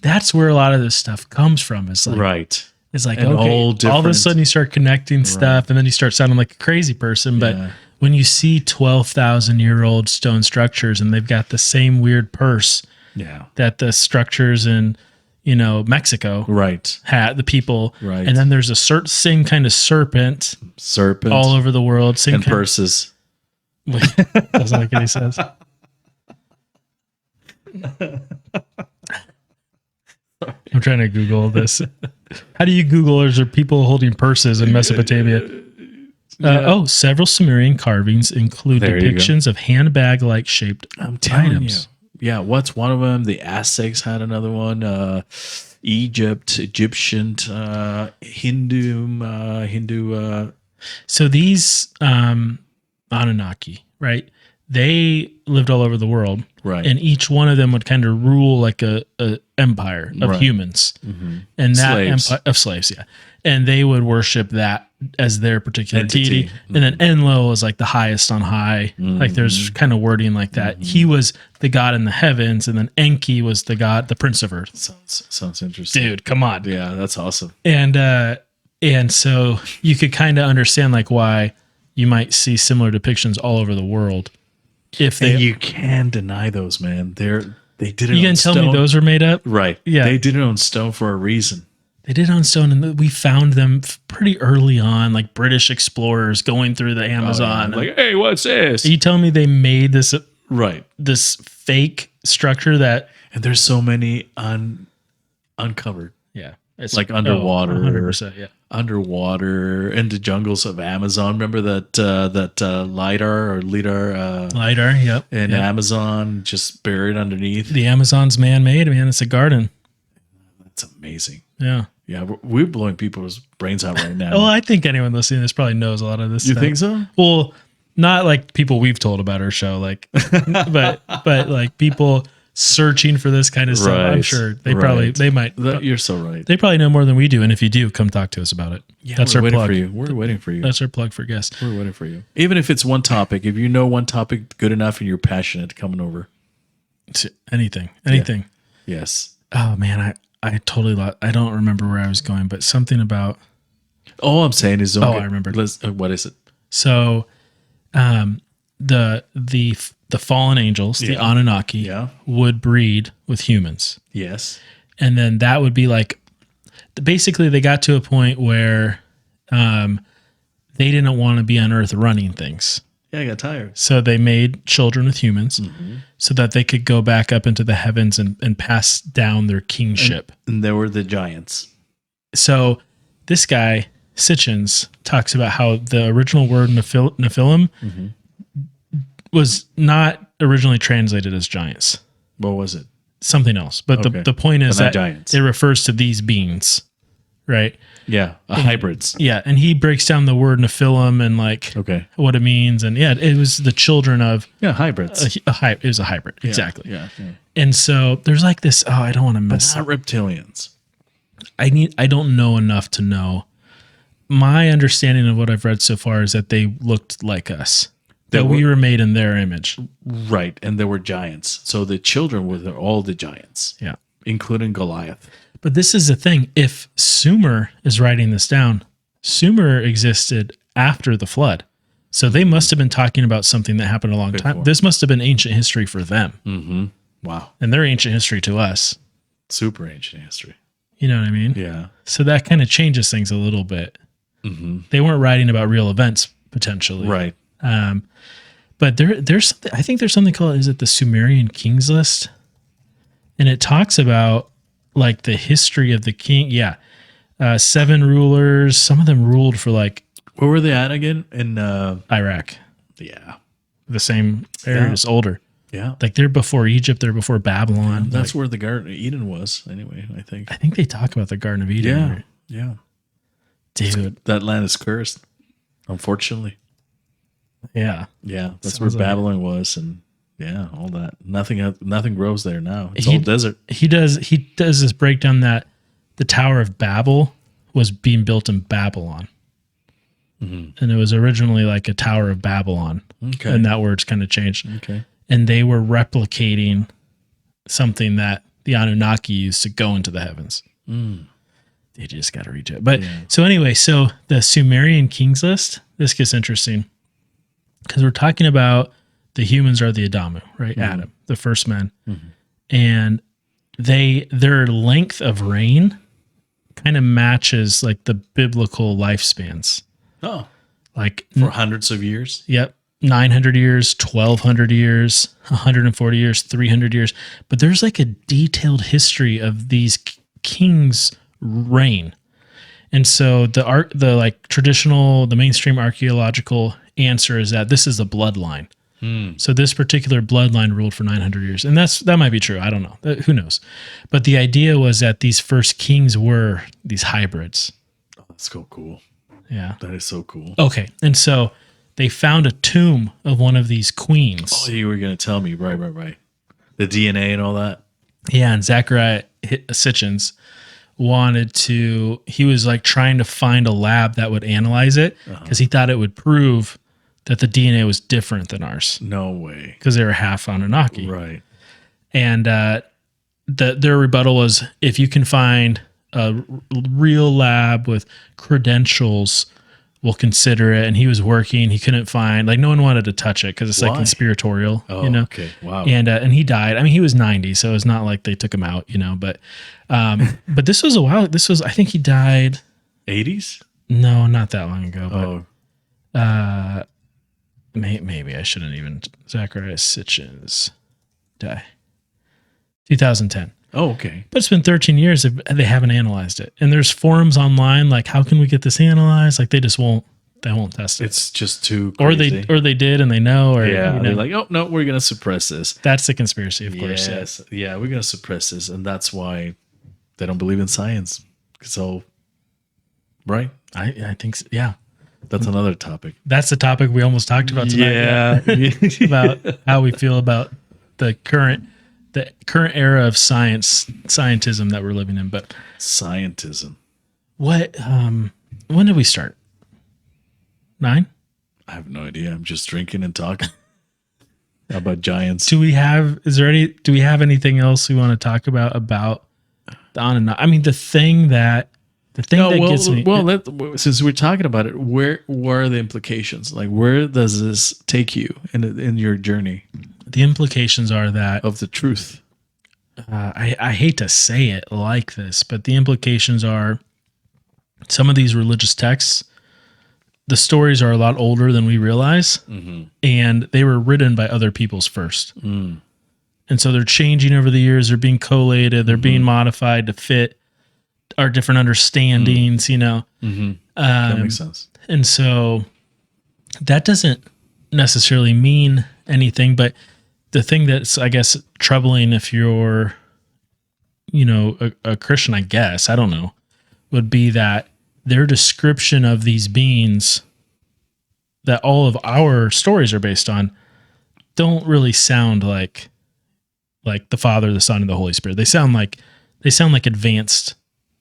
that's where a lot of this stuff comes from. It's like, Right. It's like, And okay, all all of a different- sudden you start connecting stuff and then you start sounding like a crazy person. But Yeah. when you see 12,000-year-old stone structures and they've got the same weird purse Yeah. that the structures in, Mexico Right. had, the people. Right. And then there's a same kind of serpent Serpent all over the world. Same and kind purses. doesn't like what he says. I'm trying to Google this. How do you Google? Is there people holding purses in Mesopotamia? Several Sumerian carvings include There you go. depictions of handbag-like shaped I'm telling items. you. Yeah, what's one of them? The Aztecs had another one. Egyptian, Hindu. So these Anunnaki, right? They lived all over the world, Right. And each one of them would kind of rule like a empire of Right. humans, and that Slaves. empire of slaves, yeah. And they would worship that as their particular Entity. deity. And then Enlil is like the highest on high. Like there's kind of wording like that. He was the god in the heavens, and then Enki was the god, the prince of earth. Sounds interesting. Dude, come on. Yeah, that's awesome. And so you could kind of understand like why you might see similar depictions all over the world. If they, And you can deny those, man. They did it. you on can tell stone. me those were made up? Right. Yeah. They did it on stone for a reason. They did on stone, and we found them pretty early on, like British explorers going through the Amazon. Like, hey, what's this? Are you telling me they made this Right. this fake structure that? And there's so many uncovered. Yeah, it's Like underwater. 100%. Yeah, Underwater in the jungles of Amazon. Remember that lidar lidar. Yep. in Yep. Amazon just buried underneath? The Amazon's man-made. Man, it's a garden. That's amazing. Yeah. Yeah, we're blowing people's brains out right now. Well, I think anyone listening to this probably knows a lot of this. You stuff. think so? Well, not like people we've told about our show, like, but like people searching for this kind of stuff. I'm Right, sure they right. might. You're so right. They probably know more than we do. And if you do, come talk to us about it. Yeah, That's we're our waiting plug. for you. We're waiting for you. That's our plug for guests. We're waiting for you. Even if it's one topic, if you know one topic good enough and you're passionate coming over. Anything. Yes. Oh man, I totally lost. I don't remember where I was going, but something about. All I'm saying is, I remembered. What is it? So, the fallen angels, the Anunnaki, Yeah. would breed with humans, Yes. and then that would be like, basically, they got to a point where, they didn't want to be on Earth running things, Yeah, I got tired. so they made children with humans, so that they could go back up into the heavens and pass down their kingship. And there were the giants. So this guy, Sitchins, talks about how the original word Nephilim was not originally translated as giants, What was it? something else. But Okay. the point is But not that giants. it refers to these beings, right? Yeah, hybrids. Yeah, and he breaks down the word Nephilim and like Okay. what it means, and yeah, it was the children of Yeah, hybrids. it was a hybrid, exactly. Yeah. And so there's like this. Oh, I don't want to miss. Not reptilians. I don't know enough to know. My understanding of what I've read so far is that they looked like us. That we were made in their image. Right. And there were giants. So the children were all the giants, Yeah. including Goliath. But this is the thing. If Sumer is writing this down, Sumer existed after the flood. So they must have been talking about something that happened a long time. Before. This must have been ancient history for them. Wow. And they're ancient history to us. Super ancient history. You know what I mean? Yeah. So that kind of changes things a little bit. They weren't writing about real events, potentially. Right. But there's something, I think there's something called, is it the Sumerian Kings List? And it talks about like the history of the king. Yeah. 7 rulers. Some of them ruled for like Where were they at again? In Iraq. yeah. The same area, Yeah. just older. Yeah. Like they're before Egypt. They're before Babylon. That's Like, where the Garden of Eden was, anyway, I think. I think they talk about the Garden of Eden. Yeah. right? Yeah. Dude. That land is cursed, unfortunately. Yeah. Yeah. That's Sounds where like- Babylon was, and yeah, all that. Nothing grows there now. It's He- all desert. He does this breakdown that the Tower of Babel was being built in Babylon. And it was originally like a Tower of Babylon. Okay. And that word's kind of changed. Okay. And they were replicating something that the Anunnaki used to go into the heavens. They just got to reach it. But so anyway, so the Sumerian Kings List, this gets interesting because we're talking about the humans are the Adamu, right? Adam, the first men. And their length of reign kind of matches like the biblical lifespans. Oh, Like, for hundreds of years. yep, 900 years, 1200 years, 140 years, 300 years. But there's like a detailed history of these kings' reign. And so the like traditional, the mainstream archaeological answer is that this is a bloodline. So this particular bloodline ruled for 900 years. And that might be true. I don't know. Who knows? But the idea was that these first kings were these hybrids. Oh, that's so cool. Yeah. That is so cool. Okay. And so they found a tomb of one of these queens. Oh, you were going to tell me. Right. The DNA and all that. Yeah. And Zachariah Sitchins he was like trying to find a lab that would analyze it because he thought it would prove that the DNA was different than ours No way. because they were half Anunnaki. Right. And their rebuttal was, if you can find a real lab with credentials, we'll consider it. And he was working. He couldn't find, like, no one wanted to touch it because it's like Why? conspiratorial, Oh, you know? okay. Wow. And he died. I mean, he was 90, so it's not like they took him out, you know, but this was a while. I think he died. 80s? No, not that long ago, Oh, but maybe I shouldn't even. Zacharias Sitchin's die. 2010. oh, okay. But it's been 13 years. They haven't analyzed it. And there's forums online like, how can we get this analyzed? Like they won't test it. It's just too Or crazy. they did and they know, or yeah, you know, they're like, oh no, we're gonna suppress this. that's the conspiracy, of course. Yes, yeah, we're gonna suppress this, and that's why they don't believe in science. So, right? I think so, yeah. That's another topic. That's the topic we almost talked about tonight. Yeah, About how we feel about the current era of scientism that we're living in. But scientism. what when did we start? 9? I have no idea. I'm just drinking and talking. How about giants? Do we have anything else we want to talk about the Anunnaki? I mean, the thing that gets me. Since we're talking about it, where are the implications? Like, where does this take you in your journey The implications are that of the truth? I hate to say it like this, but the implications are some of these religious texts, the stories are a lot older than we realize, and they were written by other people's first. And so they're changing over the years. They're being collated. They're being modified to fit our different understandings, you know. That makes sense. And so that doesn't necessarily mean anything, but the thing that's, I guess, troubling if you're, you know, a Christian, I guess, I don't know, would be that their description of these beings that all of our stories are based on don't really sound like the Father, the Son, and the Holy Spirit. They sound like advanced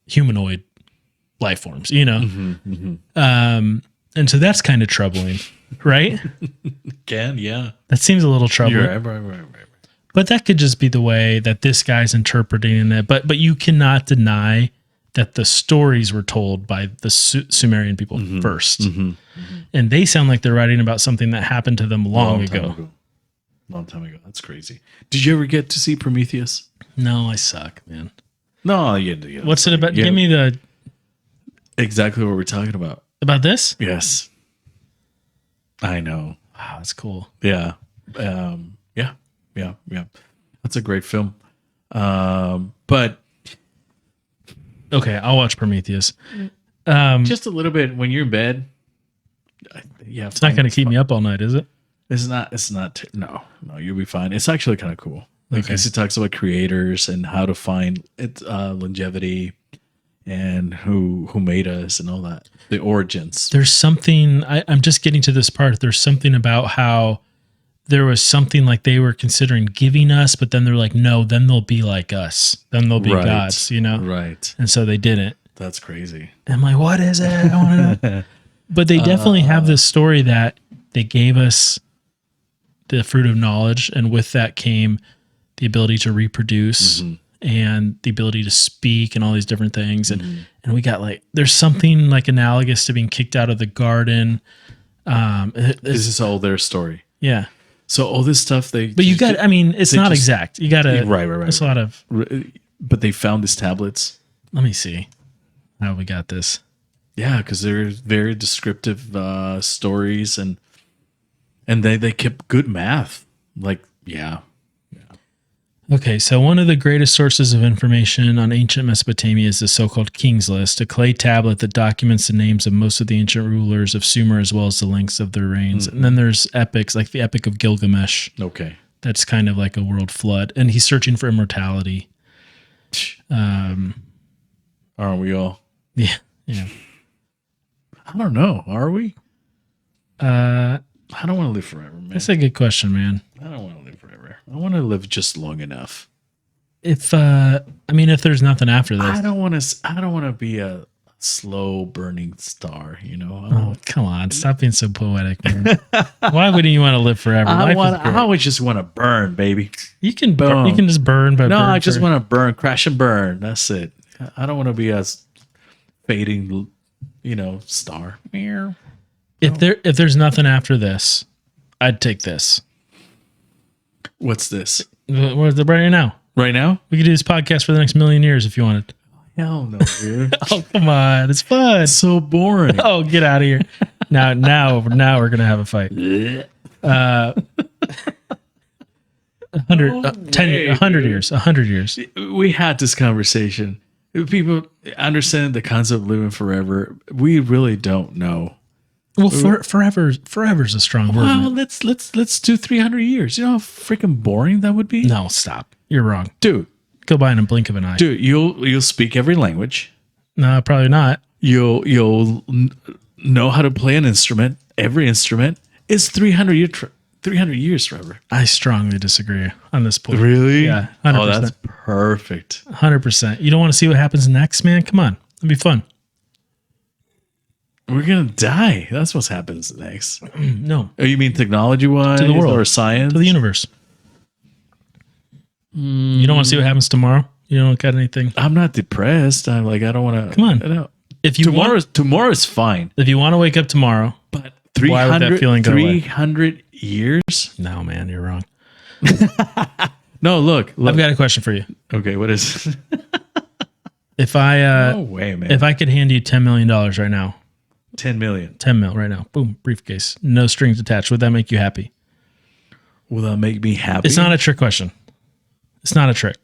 humanoid life forms, you know? And so that's kind of troubling, right? Yeah. That seems a little troubling. You're right. But that could just be the way that this guy's interpreting it. But you cannot deny that the stories were told by the Sumerian people first. And they sound like they're writing about something that happened to them long ago. Long time ago. That's crazy. Did you ever get to see Prometheus? No, I suck, man. No, you did. What's it about? Yeah. Give me Exactly what we're talking about. about this? Yes. I know. Wow, that's cool. Yeah. Yeah. That's a great film. But Okay, I'll watch Prometheus. just a little bit when you're in bed. Yeah. It's not going to keep me up all night, is it? It's not. No, you'll be fine. It's actually kind of cool. Because it talks about creators and how to find it, longevity and who made us and all that. The origins. There's something, I'm just getting to this part. There's something about how there was something like they were considering giving us, but then they're like, no, then they'll be like us. Then they'll be gods, you know? Right. And so they didn't. That's crazy. And I'm like, what is it? I want to know. But they definitely have this story that they gave us the fruit of knowledge. And with that came the ability to reproduce and the ability to speak and all these different things. And we got like, there's something like analogous to being kicked out of the garden. This is all their story. Yeah. So all this stuff But you got, I mean, it's not exact. You got to, right. It's a lot of, But they found these tablets. let me see how we got this. Yeah, because they're very descriptive stories and they kept good math. Like, yeah. Okay, so one of the greatest sources of information on ancient Mesopotamia is the so-called King's List, a clay tablet that documents the names of most of the ancient rulers of Sumer as well as the lengths of their reigns. And then there's epics, like the Epic of Gilgamesh. Okay. That's kind of like a world flood. And he's searching for immortality. Aren't we all? Yeah. I don't know. Are we? I don't want to live forever, man. That's a good question, man. I don't want to live forever. I want to live just long enough. if if there's nothing after this. I don't want to be a slow burning star, Oh, come on. Stop being so poetic, man. Why wouldn't you want to live forever? I Great. always just want to burn, baby. You can Boom. you can just burn, but No, I just want to burn, crash and burn. That's it. I don't want to be a fading, star. if there's nothing after this, I'd take this. What's this? Where's the right now? Right now? We could do this podcast for the next million years if you wanted. Hell no, dude. Oh, come on. It's fun. So boring. Oh, get out of here. Now we're going to have a fight. 100 years. We had this conversation. People understand the concept of living forever. We really don't know. Well, forever's a strong word. Well, let's do 300 years. You know how freaking boring that would be? No, stop. You're wrong. Dude, go by in a blink of an eye. Dude, you'll speak every language. No, probably not. You'll know how to play an instrument. Every instrument is 300 years forever. I strongly disagree on this point. Really? Yeah. 100%. Oh, that's perfect. 100%. You don't want to see what happens next, man? Come on. It'll be fun. We're gonna die. That's what happens next. No. Oh, you mean technology-wise, To the world. or science, To the universe. You don't want to see what happens tomorrow? You don't got anything? I'm not depressed. I don't want to. Come on. If you tomorrow's fine. If you want to wake up tomorrow, But why would that feeling go away? 300 years? No, man, you're wrong. No, look. I've got a question for you. Okay, what is? If I No way, man. if I could hand you $10 million right now, 10 million, 10 mil right now, boom, briefcase, no strings attached, would that make you happy? will that make me happy? It's not a trick question. It's not a trick.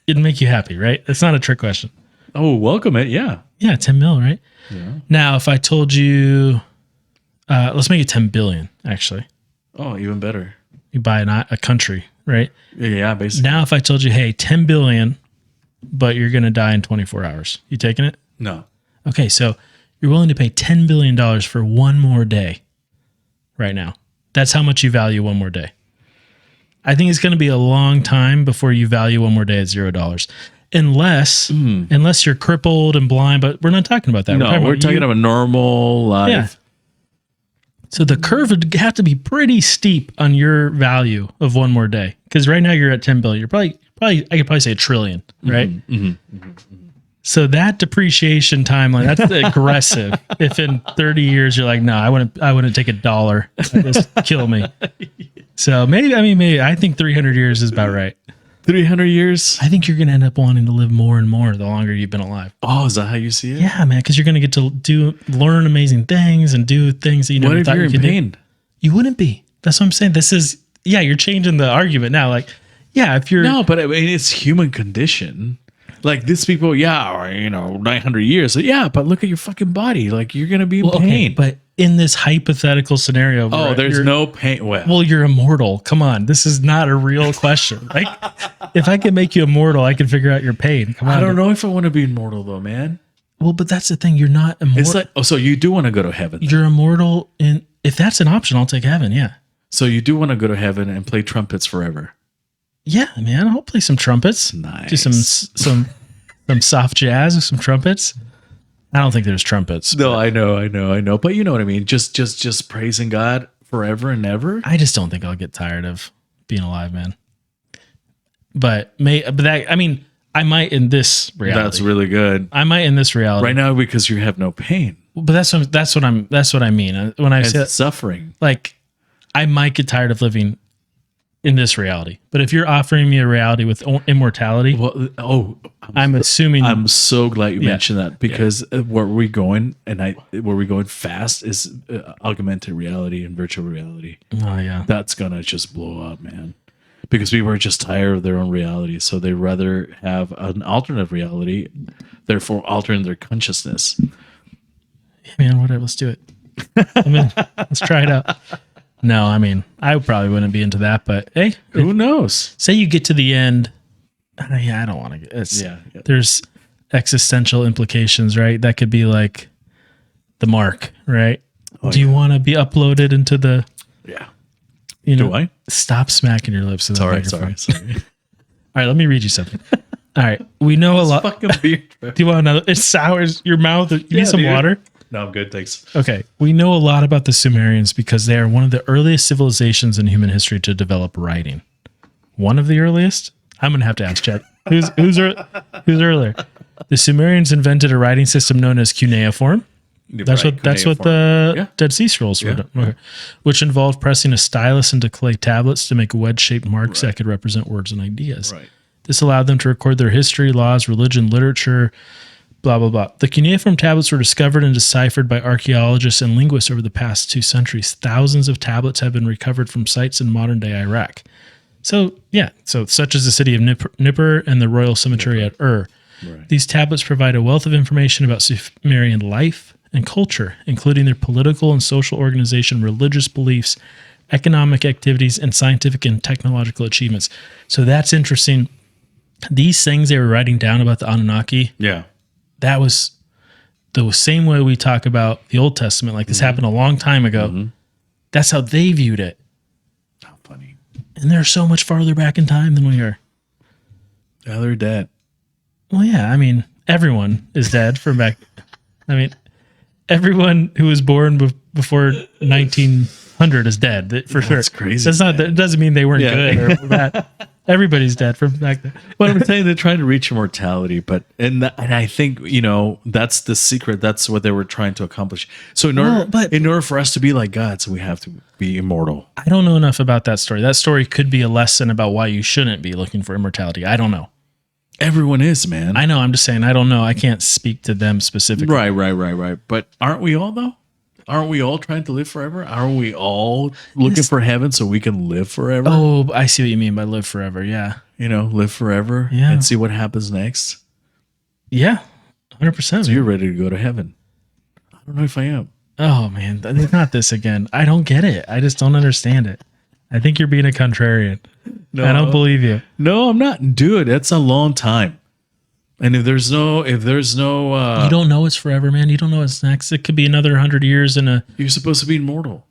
It'd make you happy, right? It's not a trick question. Oh, welcome it. Yeah. Yeah, 10 mil, right? Yeah. Now, if I told you, let's make it 10 billion, actually. Oh, even better. You buy a country, right? Yeah, basically. Now, if I told you, hey, 10 billion, but you're going to die in 24 hours, you taking it? No. Okay, so you're willing to pay $10 billion for one more day right now. That's how much you value one more day. I think it's going to be a long time before you value one more day at $0. Unless you're crippled and blind, but we're not talking about that. No, we're talking about normal life. Yeah. So the curve would have to be pretty steep on your value of one more day. Because right now you're at 10 billion. You're probably I could probably say $1 trillion, right? So that depreciation timeline, that's aggressive. If in 30 years you're like, no, I wouldn't take $1. Just kill me. So maybe I think 300 years is about right. 300 years? I think you're going to end up wanting to live more and more the longer you've been alive. Oh, is that how you see it? Yeah, man, because you're going to get to learn amazing things and do things that you never What if thought you're you in could pain? do. You wouldn't be. That's what I'm saying. You're changing the argument now. Like, yeah, if you're... No, but I mean, it's human condition. Like these people, 900 years. So, yeah, but look at your fucking body. Like you're going to be in pain. Okay, but in this hypothetical scenario... Oh, there's no pain. Well, you're immortal. Come on. This is not a real question. Like, if I can make you immortal, I can figure out your pain. Come on. I don't know if I want to be immortal though, man. Well, but that's the thing. You're not immortal. It's like, so you do want to go to heaven. You're immortal if that's an option, I'll take heaven. Yeah. So you do want to go to heaven and play trumpets forever. Yeah, man. I'll play some trumpets. Nice. Do some soft jazz with some trumpets. I don't think there's trumpets. No, I know. But you know what I mean. Just praising God forever and ever. I just don't think I'll get tired of being alive, man. I might in this reality. That's really good. I might in this reality Right now because you have no pain. But that's what I mean when I say suffering. Like, I might get tired of living in this reality. But if you're offering me a reality with immortality, I'm assuming. I'm so glad you mentioned that because where we're going fast is augmented reality and virtual reality. Oh yeah, that's gonna just blow up, man. Because people are just tired of their own reality, so they rather have an alternate reality, therefore altering their consciousness. Yeah, man, whatever. Let's do it. Let's try it out. No, I probably wouldn't be into that, but hey, who knows? Say you get to the end. I don't want to get. There's existential implications, right? That could be like the mark, right? Do you want to be uploaded into the? Yeah. Do I? Stop smacking your lips. Sorry. right, let me read you something. All right, we know a lot. Fucking beer. Do you want another? It's sour. Your mouth. You need some dude. water. No, I'm good. Thanks. Okay, we know a lot about the Sumerians because they are one of the earliest civilizations in human history to develop writing. One of the earliest? I'm gonna have to ask Chad. Who's earlier? The Sumerians invented a writing system known as cuneiform. That's what the Dead Sea Scrolls were done. Okay. Which involved pressing a stylus into clay tablets to make wedge-shaped marks that could represent words and ideas. Right. This allowed them to record their history, laws, religion, literature, blah, blah, blah. The cuneiform tablets were discovered and deciphered by archaeologists and linguists over the past 2 centuries. Thousands of tablets have been recovered from sites in modern-day Iraq. So such as the city of Nippur and the royal cemetery at Ur. Right. These tablets provide a wealth of information about Sumerian life and culture, including their political and social organization, religious beliefs, economic activities, and scientific and technological achievements. So that's interesting. These things they were writing down about the Anunnaki, that was the same way we talk about the Old Testament, like this happened a long time ago. That's how they viewed it. How funny. And they're so much farther back in time than we are. Yeah, they're dead. Well, yeah, I mean, everyone is dead from back. I mean, everyone who was born before 1900 is dead for sure. That's crazy. That's not. That doesn't mean they weren't good or bad. Everybody's dead from back then. But I'm saying they're trying to reach immortality, and I think that's the secret. That's what they were trying to accomplish. So in order for us to be like gods, we have to be immortal. I don't know enough about that story. That story could be a lesson about why you shouldn't be looking for immortality. I don't know. Everyone is, man. I know. I'm just saying. I don't know. I can't speak to them specifically. Right. But aren't we all though? Aren't we all trying to live forever? Aren't we all looking for heaven so we can live forever? Oh, I see what you mean by live forever. Yeah. Live forever and see what happens next. Yeah. 100%. So you're ready to go to heaven. I don't know if I am. Oh, man. Not this again. I don't get it. I just don't understand it. I think you're being a contrarian. No, I don't believe you. No, I'm not. Dude, that's a long time. And if there's no, you don't know it's forever, man. You don't know what's next. It could be another 100 years you're supposed to be immortal.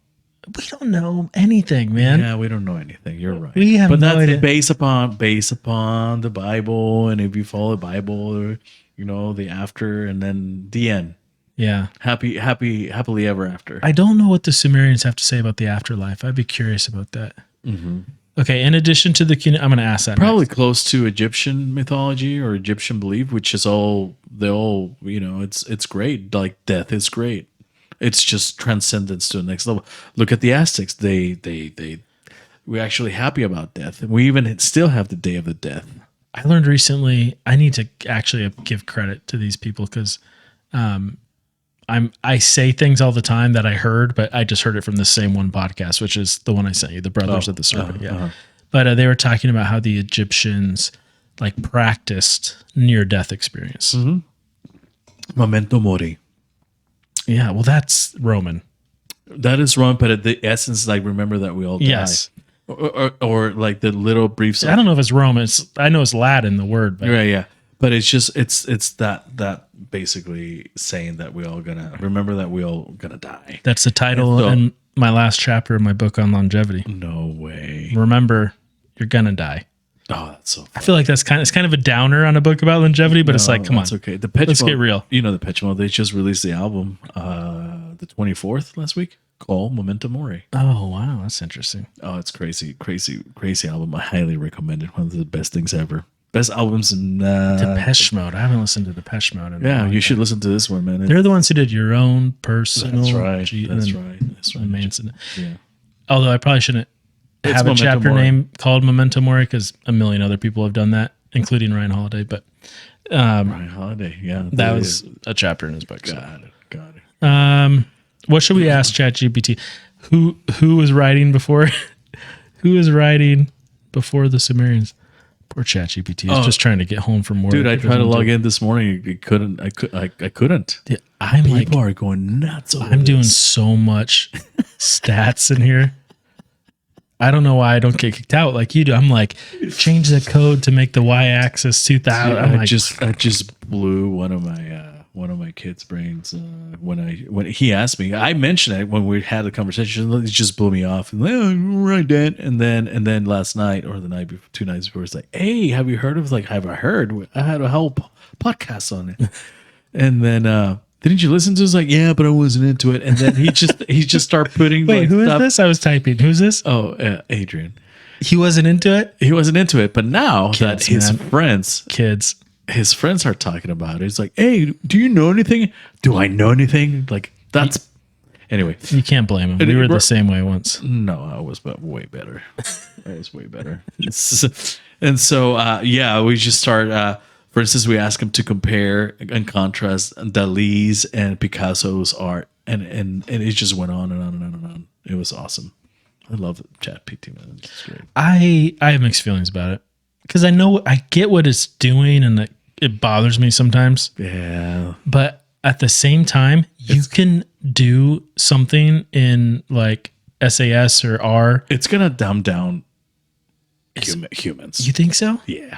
We don't know anything, man. Yeah, we don't know anything. You're right. We have no idea. Based upon the Bible, and if you follow the Bible, or the after, and then the end. Yeah. Happily ever after. I don't know what the Sumerians have to say about the afterlife. I'd be curious about that. Mm-hmm. Okay, in addition to I'm going to ask that. Probably next. Close to Egyptian mythology or Egyptian belief, which is it's great. Like death is great. It's just transcendence to the next level. Look at the Aztecs. We're actually happy about death. And we even still have the Day of the Death. I learned recently, I need to actually give credit to these people because I say things all the time that I heard, but I just heard it from the same one podcast, which is the one I sent you, the Brothers of the Serpent. But they were talking about how the Egyptians practiced near-death experience. Mm-hmm. Memento mori. Yeah, well, that's Roman. That is Roman, but the essence, remember that we all die. Yes. Or the little brief. I don't know if it's Roman. I know it's Latin, the word. But. Right, yeah. But it's just it's that basically saying that we all gonna remember that we all gonna die. That's the title in my last chapter of my book on longevity. No way. Remember, you're gonna die. Oh, that's so funny. I feel like it's kind of a downer on a book about longevity, but it's come on. It's okay. Let's get real. The Pitch Mode, they just released the album the 24th last week called Memento Mori. Oh, wow. That's interesting. Oh, it's crazy album. I highly recommend it. One of the best things ever. Best albums in Depeche Mode. I haven't listened to Depeche Mode. You should listen to this one, man. They're the ones who did Your Own Personal. That's right. That's right. Manson. Yeah. Although I probably shouldn't have a chapter name called Memento Mori because a million other people have done that, including Ryan Holiday. But Ryan Holiday, yeah, that was a chapter in his book. Got it. What should we ask ChatGPT? Who was writing before? Who was writing before the Sumerians? Poor ChatGPT is just trying to get home from work. Dude, I tried to log in this morning. I couldn't. Yeah, People are going nuts. I'm doing so much stats in here. I don't know why I don't get kicked out like you do. I'm like, change the code to make the y-axis 2000. I just blew one of one of my kids' brains when he asked me. I mentioned it when we had the conversation. It just blew me off. And oh, right, Dad. And then last night or the night before, 2 nights before, it's like, hey, have you heard of have I heard? I had a whole podcast on it. And then didn't you listen to it? It's like, yeah, but I wasn't into it. And then he just started putting. Wait, like, who is stuff. this? I was typing. Who's this? Oh, Adrian. He wasn't into it. He wasn't into it, but now that his man. friends are talking about it, he's like, "Hey, do you know anything? Do I know anything?" Like that's anyway. You can't blame him. We were the same way once. No, I was way better. I was way better. And so, we just start. For instance, we ask him to compare and contrast Dali's and Picasso's art, and it just went on and on and on and on. It was awesome. I love ChatGPT, man. It's great. I have mixed feelings about it because I get what it's doing and it bothers me sometimes. Yeah. But at the same time, you can do something in like SAS or R. It's gonna dumb down humans. You think so? Yeah.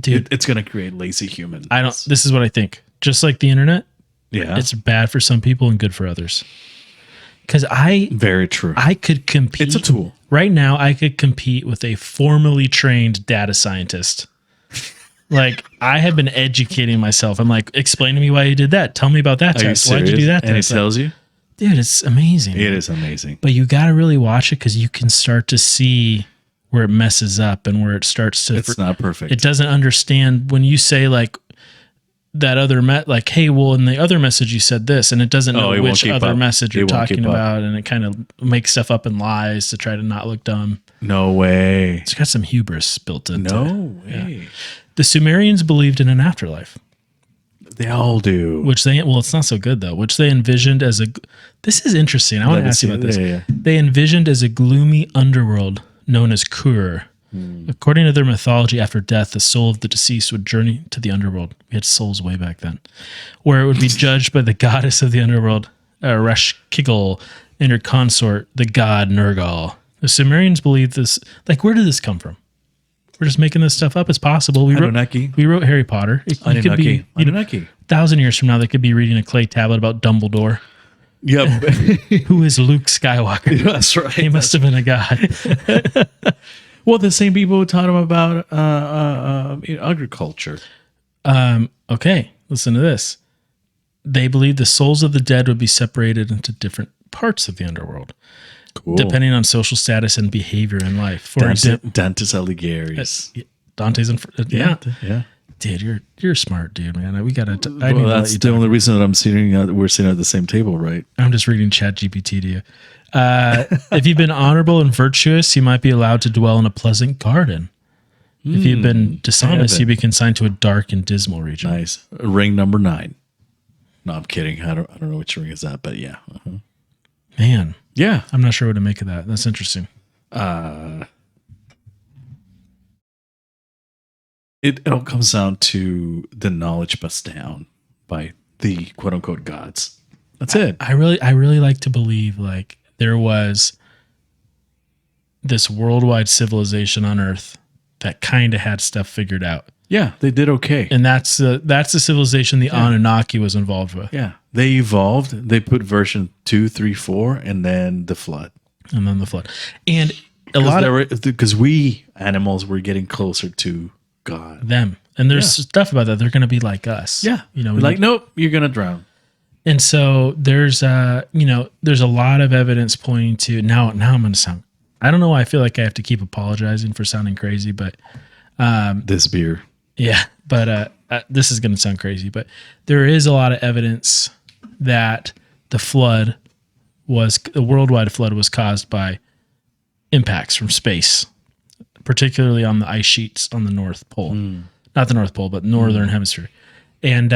Dude. It's gonna create lazy humans. This is what I think. Just like the internet. Yeah. It's bad for some people and good for others. Because very true. I could compete. It's a tool. Right now, I could compete with a formally trained data scientist. Like, I have been educating myself. I'm like, explain to me why you did that. Tell me about that test. Why'd you do that and test? he tells you? Dude, it's amazing. It is amazing. But you got to really watch it because you can start to see where it messes up and where it starts to. It's not perfect. It doesn't understand when you say, like, that other like, hey, well, in the other message you said this, and it doesn't know which other message you're talking about, and it kind of makes stuff up and lies to try to not look dumb. No way. It's got some hubris built into it. No way. Yeah. The Sumerians believed in an afterlife. They all do. It's not so good though, which they envisioned as this is interesting. I want to ask you about this. Yeah. They envisioned as a gloomy underworld known as Kur. According to their mythology, after death, the soul of the deceased would journey to the underworld. We had souls way back then, where it would be judged by the goddess of the underworld, Reshkigal, and her consort, the god Nergal. The Sumerians believed this. Like, where did this come from? We're just making this stuff up. It's possible. We wrote Harry Potter. It could be, Anunnaki. 1,000 years from now, they could be reading a clay tablet about Dumbledore. Yep. Who is Luke Skywalker? That's right. He must have been a god. Well, the same people who taught him about agriculture. Okay, listen to this. They believed the souls of the dead would be separated into different parts of the underworld, depending on social status and behavior in life. For example, Dante's Alighieri's. Dante's. Yeah. Dude, you're a smart dude, man. We gotta. That's the only reason that we're sitting at the same table, right? I'm just reading ChatGPT to you. If you've been honorable and virtuous, you might be allowed to dwell in a pleasant garden. If you've been dishonest, you'd be consigned to a dark and dismal region. Nice. Ring number 9. No, I'm kidding. I don't know which ring is that, but yeah. Uh-huh. Man. Yeah. I'm not sure what to make of that. That's interesting. It all comes down to the knowledge passed down by the quote unquote gods. That's it. I really like to believe like there was this worldwide civilization on Earth that kind of had stuff figured out. Yeah, they did okay. And that's the civilization the Anunnaki was involved with. Yeah, they evolved. They put version 2, 3, 4, and then the flood. And a lot of because we animals were getting closer to God. Them. And there's stuff about that. They're going to be like us. Yeah. Like, nope, you're going to drown. And so there's there's a lot of evidence pointing to now I'm going to sound, I don't know why I feel like I have to keep apologizing for sounding crazy, but this beer. Yeah. But this is going to sound crazy, but there is a lot of evidence that the worldwide flood was caused by impacts from space, particularly on the ice sheets on the North Pole. Not the North Pole, but Northern Hemisphere. And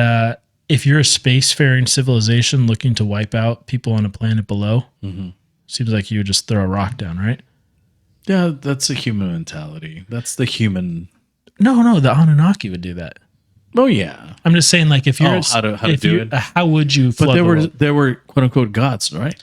if you're a spacefaring civilization looking to wipe out people on a planet below, seems like you would just throw a rock down, right? Yeah, that's a human mentality. That's the human. No, the Anunnaki would do that. Oh yeah, I'm just saying, like, if you're how to do it. How would you? But there were quote unquote gods, right?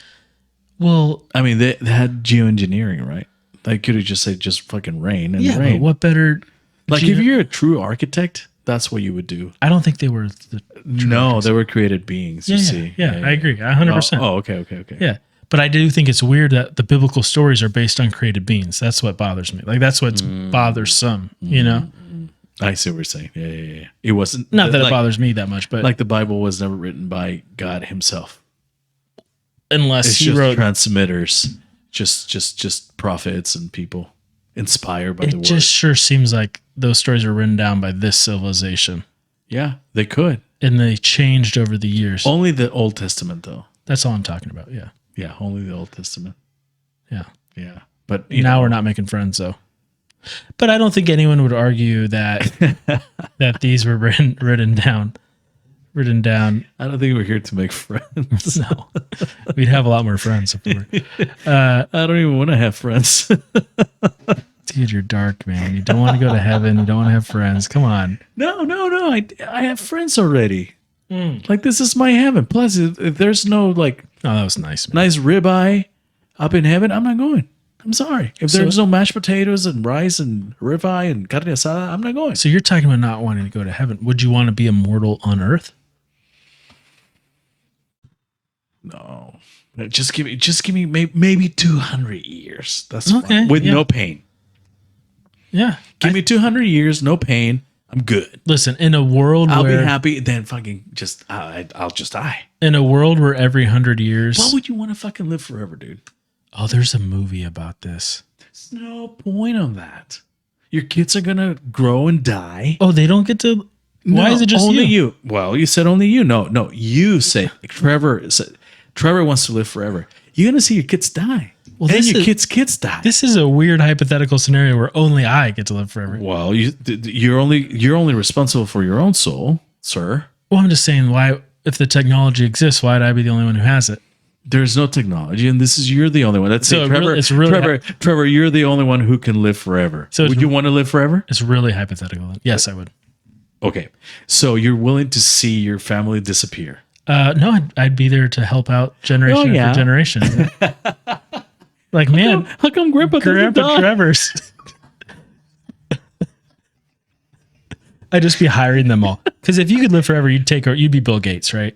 Well, I mean, they had geoengineering, right? They could have just said just fucking rain and rain. But what better? Like if you're a true architect, That's what you would do. I don't think they were the No, they were created beings. You see, yeah, I agree, 100%. Oh, okay. Yeah, but I do think it's weird that the biblical stories are based on created beings. That's what bothers me. Like that's what's bothersome. You know, I see what you're saying. Yeah. It wasn't not that it bothers me that much, but like the Bible was never written by God Himself. Unless It's He just wrote transmitters, just prophets and people inspired by the it word. just sure seems like those stories are written down by this civilization, Yeah, they could. and they changed over the years. Only the Old Testament, though. That's all I'm talking about. Yeah, Yeah, only the Old Testament. yeah. Yeah, but Now we're not making friends, though. But I don't think anyone would argue that that these were written down. I don't think we're here to make friends. No, we'd have a lot more friends if we were. I don't even want to have friends. Dude, you're dark, man. You don't want to go to heaven. You don't want to have friends. Come on. No. I have friends already. Like this is my heaven. Plus, if there's no like Oh, that was nice. Man. nice ribeye up in heaven, I'm not going. I'm sorry. If there's no mashed potatoes and rice and ribeye and carne asada, I'm not going. So you're talking about not wanting to go to heaven. Would you want to be immortal on earth? No. Just give me maybe 200 years. That's Okay, fine. With yeah. no pain. Yeah. Give me 200 years, no pain. I'm good. Listen, in a world I'll where be happy. Then fucking just I'll just die. in a world where every 100 years. Why would you want to fucking live forever, dude? Oh, there's a movie about this. There's no point on that. Your kids are gonna grow and die. Oh, they don't get to. Why No, is it just only you? you? Well, you said only you. No, you say Trevor wants to live forever. You're gonna see your kids die. Well, And this your is- kids die. This is a weird hypothetical scenario where only I get to live forever. Well, you're only responsible for your own soul, sir. Well, I'm just saying, why? If the technology exists, why would I be the only one who has it? There's no technology, and you're the only one. Let's So say, Trevor, you're the only one who can live forever. So Would you want to live forever? It's really hypothetical. Then. Yes, I would. Okay, so you're willing to see your family disappear? No, I'd be there to help out generation yeah. after generation. Like, man, How come Grandpa doesn't Grandpa die? Trevor's. I'd just be hiring them all. Because if you could live forever, you'd be Bill Gates, right?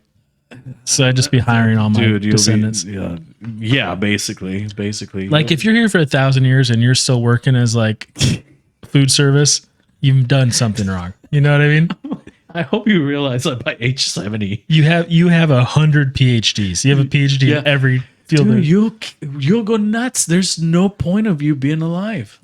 So I'd just be hiring all my descendants. Yeah, basically. Like if you're here for 1,000 years and you're still working as like food service, you've done something wrong. You know what I mean? I hope you realize that by age 70, You have 100 PhDs. You have a PhD in every field. dude, you'll go nuts. There's no point of you being alive.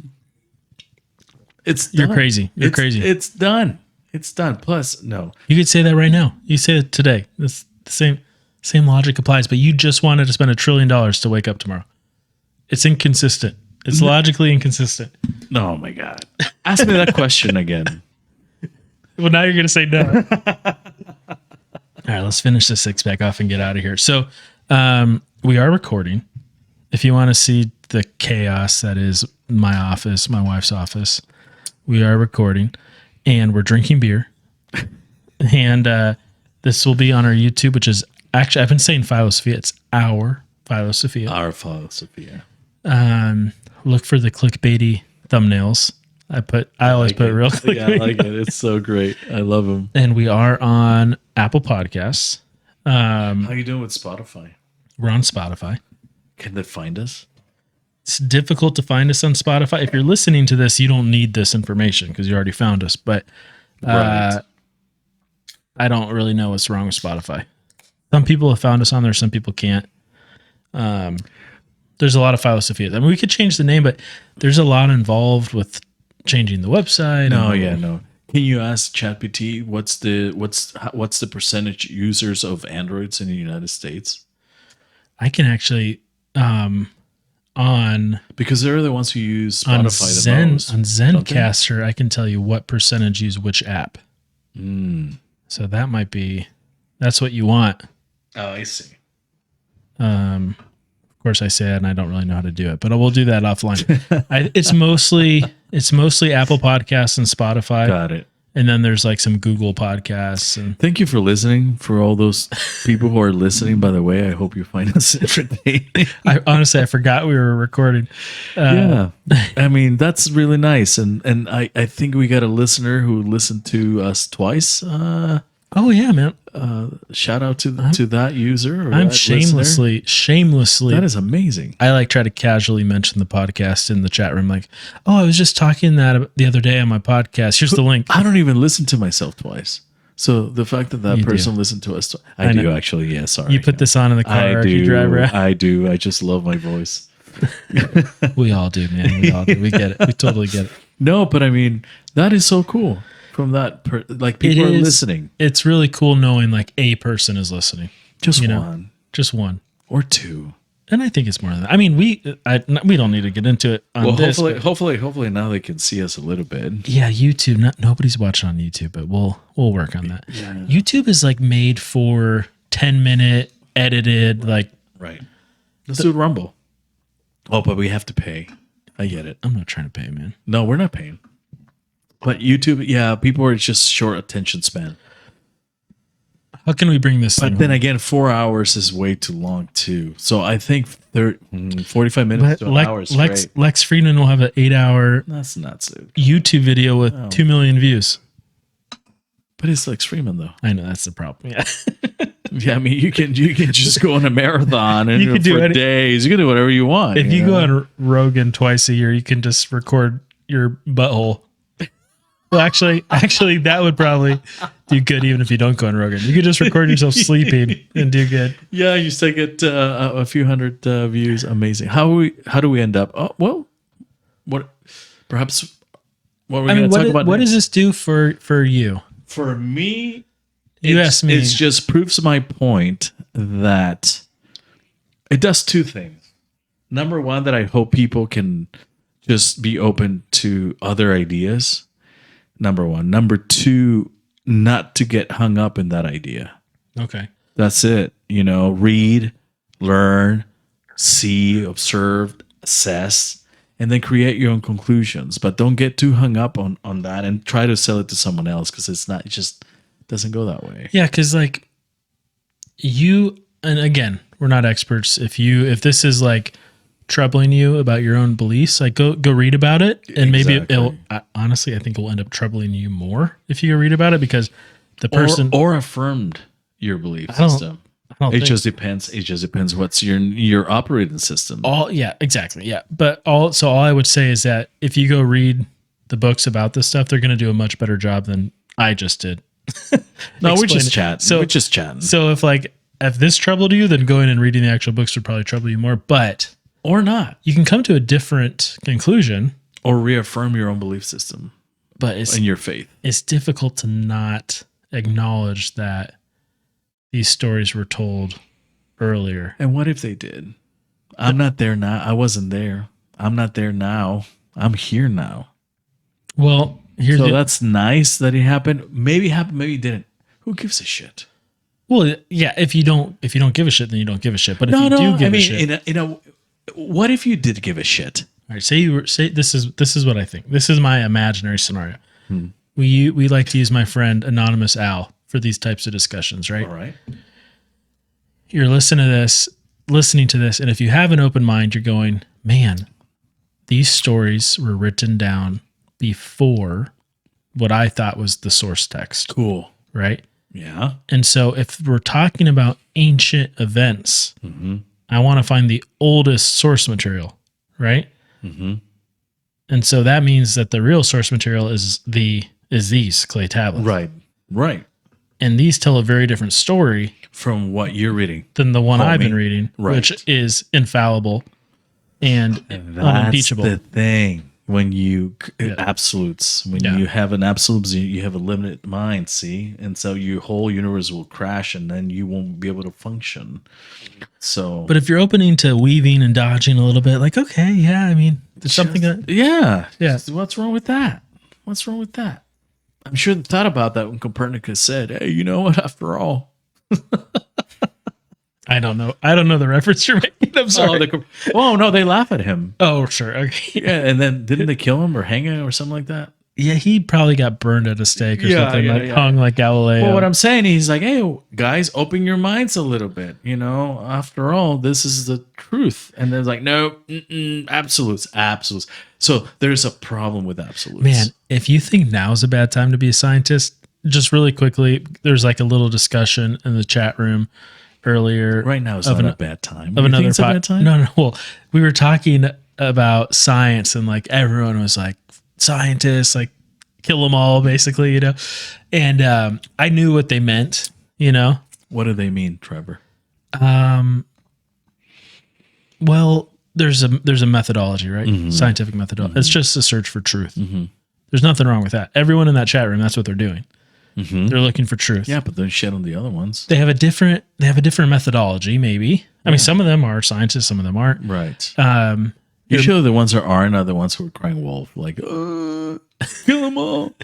You're crazy. You're crazy. It's done. It's done. Plus, no. You could say that right now. You say it today. It's the same logic applies, but you just wanted to spend $1 trillion to wake up tomorrow. It's inconsistent. It's logically inconsistent. Oh my God. Ask me that question again. Well, now you're going to say no. All right, let's finish this 6-pack off and get out of here. So we are recording. If you want to see the chaos that is my office, my wife's office, we are recording and we're drinking beer. And this will be on our YouTube, which is actually, I've been saying Philosophia. It's our Philosophia. Our Philosophia. Look for the clickbaity thumbnails. I always put real clickbait. Yeah, I like it. It's so great. I love them. And we are on Apple Podcasts. How you doing with Spotify? We're on Spotify. Can they find us? It's difficult to find us on Spotify. If you're listening to this, you don't need this information because you already found us. But Right. I don't really know what's wrong with Spotify. Some people have found us on there. Some people can't. There's a lot of Philosophia. I mean, we could change the name, but there's a lot involved with changing the website. No. Can you ask ChatGPT what's the percentage users of Androids in the United States? I can actually on Because they're the ones who use Spotify the most. On don't they? Zencaster, I can tell you what percentage use which app. So that might be, that's what you want. Oh, I see. Of course, I say that, and I don't really know how to do it, but I will do that offline. It's mostly Apple Podcasts and Spotify, Got it. And then there's like some Google podcasts. And Thank you for listening. For all those people who are listening, by the way, I hope you find us entertaining. I forgot we were recording. Yeah, I mean that's really nice, and I think we got a listener who listened to us twice. Oh yeah, man. Shout out to that user. Or I'm that shamelessly. listener. That is amazing. I like try to casually mention the podcast in the chat room, like, oh, I was just talking that the other day on my podcast. Here's the link. I don't even listen to myself twice. So the fact that You person do. listened to us, I do know. actually. Yeah, sorry. You put this on in the car. I You drive around. I do. I just love my voice. We all do, man. We all do. We get it. We totally get it. No, but I mean that is so cool. From that, like people are listening. It's really cool knowing like a person is listening. Just you know? one Just one or two. And I think it's more than that. I mean, we don't need to get into it on this. Hopefully now they can see us a little bit. Yeah, YouTube. Nobody's watching on YouTube, but we'll work on that. Yeah. YouTube is like made for 10-minute edited. Like, right. Let's do Rumble. Oh, but we have to pay. I get it. I'm not trying to pay, man. No, we're not paying. But YouTube, yeah, people are just short attention span. How can we bring this? But then again, 4 hours is way too long too. So I think 45 minutes to an hour is great. Lex Friedman will have an 8-hour That's nuts, dude. YouTube video with 2 million views. But it's Lex Friedman though. I know that's the problem. Yeah. Yeah, I mean you can just go on a marathon and You can do for days. You can do whatever you want. If you go on Rogan twice a year, you can just record your butthole. Well, actually, that would probably do good even if you don't go on Rogan. You could just record yourself sleeping and do good. Yeah, you still get a few hundred views. Amazing. How do we end up? Oh, well, what we're going to talk about? What does this do for you? For me, You asked me. It just proves my point that it does two things. Number one, that I hope people can just be open to other ideas. Number one. Number two, not to get hung up in that idea. Okay. That's it. Read, learn, see, observe, assess, and then create your own conclusions. But don't get too hung up on that and try to sell it to someone else because it just doesn't go that way. Yeah, because like and again, we're not experts. If this is like troubling you about your own beliefs, like go read about it, and maybe it'll honestly, I think it will end up troubling you more if you go read about it because the person or affirmed your belief system. It just depends. It just depends what's your operating system. Exactly. Yeah. But all I would say is that if you go read the books about this stuff, they're going to do a much better job than I just did. No, we're just chatting. We're just chatting. So if this troubled you, then going and reading the actual books would probably trouble you more, but or not. You can come to a different conclusion or reaffirm your own belief system, but in your faith. It's difficult to not acknowledge that these stories were told earlier. And what if they did? I'm not there now. I wasn't there. I'm not there now. I'm here now. Well, that's nice that it happened. Maybe it happened, maybe it didn't. Who gives a shit? Well, yeah, if you don't give a shit, then you don't give a shit. But if you do give a shit, what if you did give a shit? All right, say this is what I think. This is my imaginary scenario. We like to use my friend Anonymous Al for these types of discussions, right? All right. You're listening to this, and if you have an open mind, you're going, man, these stories were written down before what I thought was the source text. Cool. Right? Yeah. And so if we're talking about ancient events, I want to find the oldest source material, right? Mm-hmm. And so that means that the real source material is these clay tablets. Right. And these tell a very different story from what you're reading than the one I've been reading, which is infallible and unimpeachable. That's the thing. When you absolutes, you have an absolute, you have a limited mind, see? And so your whole universe will crash and then you won't be able to function. So, but if you're opening to weaving and dodging a little bit, like, okay, yeah, I mean, there's something that... Yeah. What's wrong with that? I'm sure they thought about that when Copernicus said, hey, you know what, after all... I don't know the reference you're making. I'm sorry. No, they laugh at him. Oh, sure. Okay. Yeah, and then didn't they kill him or hang him or something like that? Yeah, he probably got burned at a stake or something, hung like Galileo. Well, what I'm saying, he's like, hey, guys, open your minds a little bit. After all, this is the truth. And there's like, no, absolutes. So there's a problem with absolutes. Man, if you think now is a bad time to be a scientist, just really quickly, there's like a little discussion in the chat room earlier. Right now is not a bad time. Of another bad time? No. Well, we were talking about science and like everyone was like, scientists, like kill them all, basically, And I knew what they meant, What do they mean, Trevor? Well, there's a methodology, right? Scientific methodology. It's just a search for truth. There's nothing wrong with that. Everyone in that chat room, that's what they're doing. They're looking for truth. Yeah, but they're shit on the other ones. They have a different methodology, maybe. I mean, some of them are scientists, some of them aren't. Right. Usually the ones that aren't are the ones who are crying wolf, like, kill them all.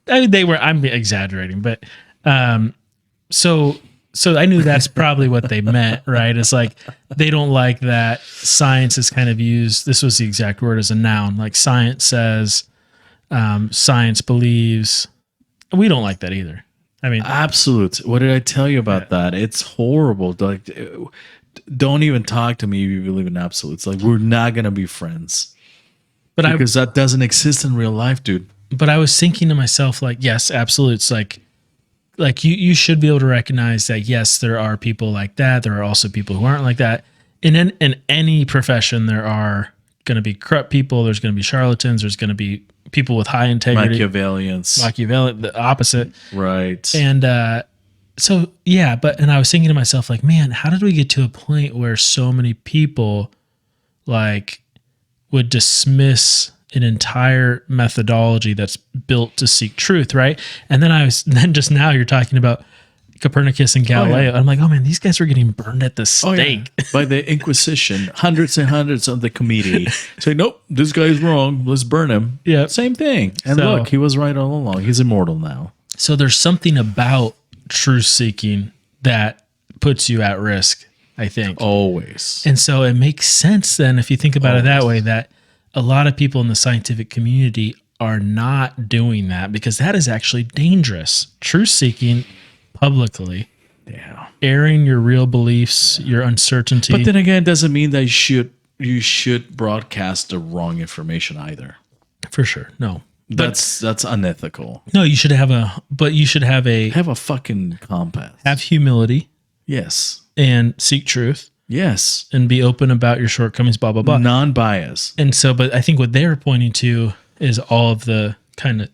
I mean, I'm exaggerating, but so I knew that's probably what they meant, right? It's like they don't like that science is kind of used, this was the exact word, as a noun. Like science says, science believes. We don't like that either. I mean, absolute. What did I tell you about that? It's horrible. Like, don't even talk to me if you believe in absolutes. Like, we're not gonna be friends. Because that doesn't exist in real life, dude. But I was thinking to myself, like, yes, absolutes. Like you should be able to recognize that. Yes, there are people like that. There are also people who aren't like that. In any profession, there are going to be corrupt people. There's going to be charlatans. There's going to be people with high integrity. Machiavellian, the opposite. Right. And so, yeah, and I was thinking to myself, like, man, how did we get to a point where so many people, like, would dismiss an entire methodology that's built to seek truth, right? And then just now you're talking about Copernicus and Galileo. Oh, yeah. I'm like, oh man, these guys were getting burned at the stake. By the Inquisition. Hundreds and hundreds of the committee say, nope, this guy's wrong. Let's burn him. Yeah. Same thing. And look, he was right all along. He's immortal now. So there's something about truth seeking that puts you at risk, I think. Always. And so it makes sense then, if you think about it that way, that a lot of people in the scientific community are not doing that because that is actually dangerous. Truth seeking publicly, airing your real beliefs, your uncertainty. But then again, it doesn't mean that you should broadcast the wrong information either. For sure, no. That's unethical. No, you should have a fucking compass. Have humility. Yes. And seek truth. Yes. And be open about your shortcomings, blah, blah, blah. Non-bias. And so, but I think what they're pointing to is all of the kind of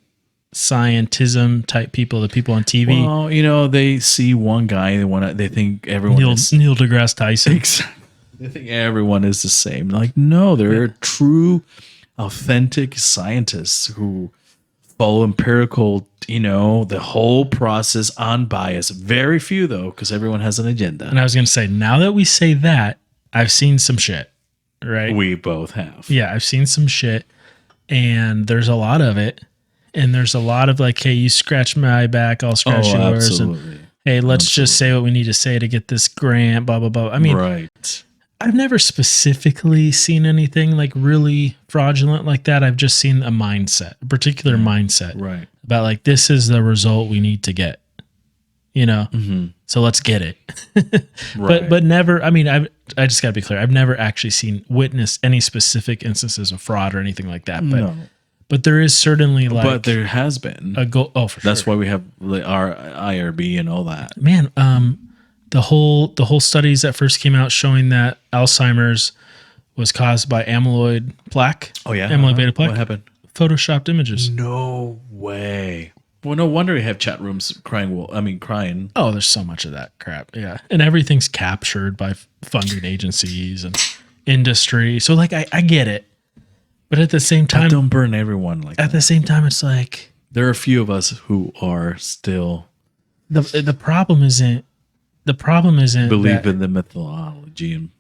scientism type people, the people on TV. Well, they see one guy, they think everyone is Neil deGrasse Tyson. They think everyone is the same. Like, no, there are true, authentic scientists who follow empirical, the whole process unbiased. Very few though, because everyone has an agenda. And I was going to say, now that we say that, I've seen some shit, right? We both have. Yeah, I've seen some shit, and there's a lot of it. And there's a lot of like, hey, you scratch my back, I'll scratch yours. Absolutely. And hey, let's just say what we need to say to get this grant, blah, blah, blah. I mean, right. I've never specifically seen anything like really fraudulent like that. I've just seen a mindset, a particular mindset. Right. About like, this is the result we need to get, So let's get it. Right. But never, I mean, I just got to be clear. I've never actually witnessed any specific instances of fraud or anything like that. But no. But there is certainly like... But there has been. A goal. Oh, for sure. That's why we have our IRB and all that. Man, the whole studies that first came out showing that Alzheimer's was caused by amyloid plaque. Oh, yeah? Amyloid beta plaque. What happened? Photoshopped images. No way. Well, no wonder we have chat rooms crying. Oh, there's so much of that crap. Yeah. And everything's captured by funding agencies and industry. So, like, I get it. But at the same time, don't burn everyone like that. At the same time, it's like there are a few of us who are still the problem isn't believe in the methodology and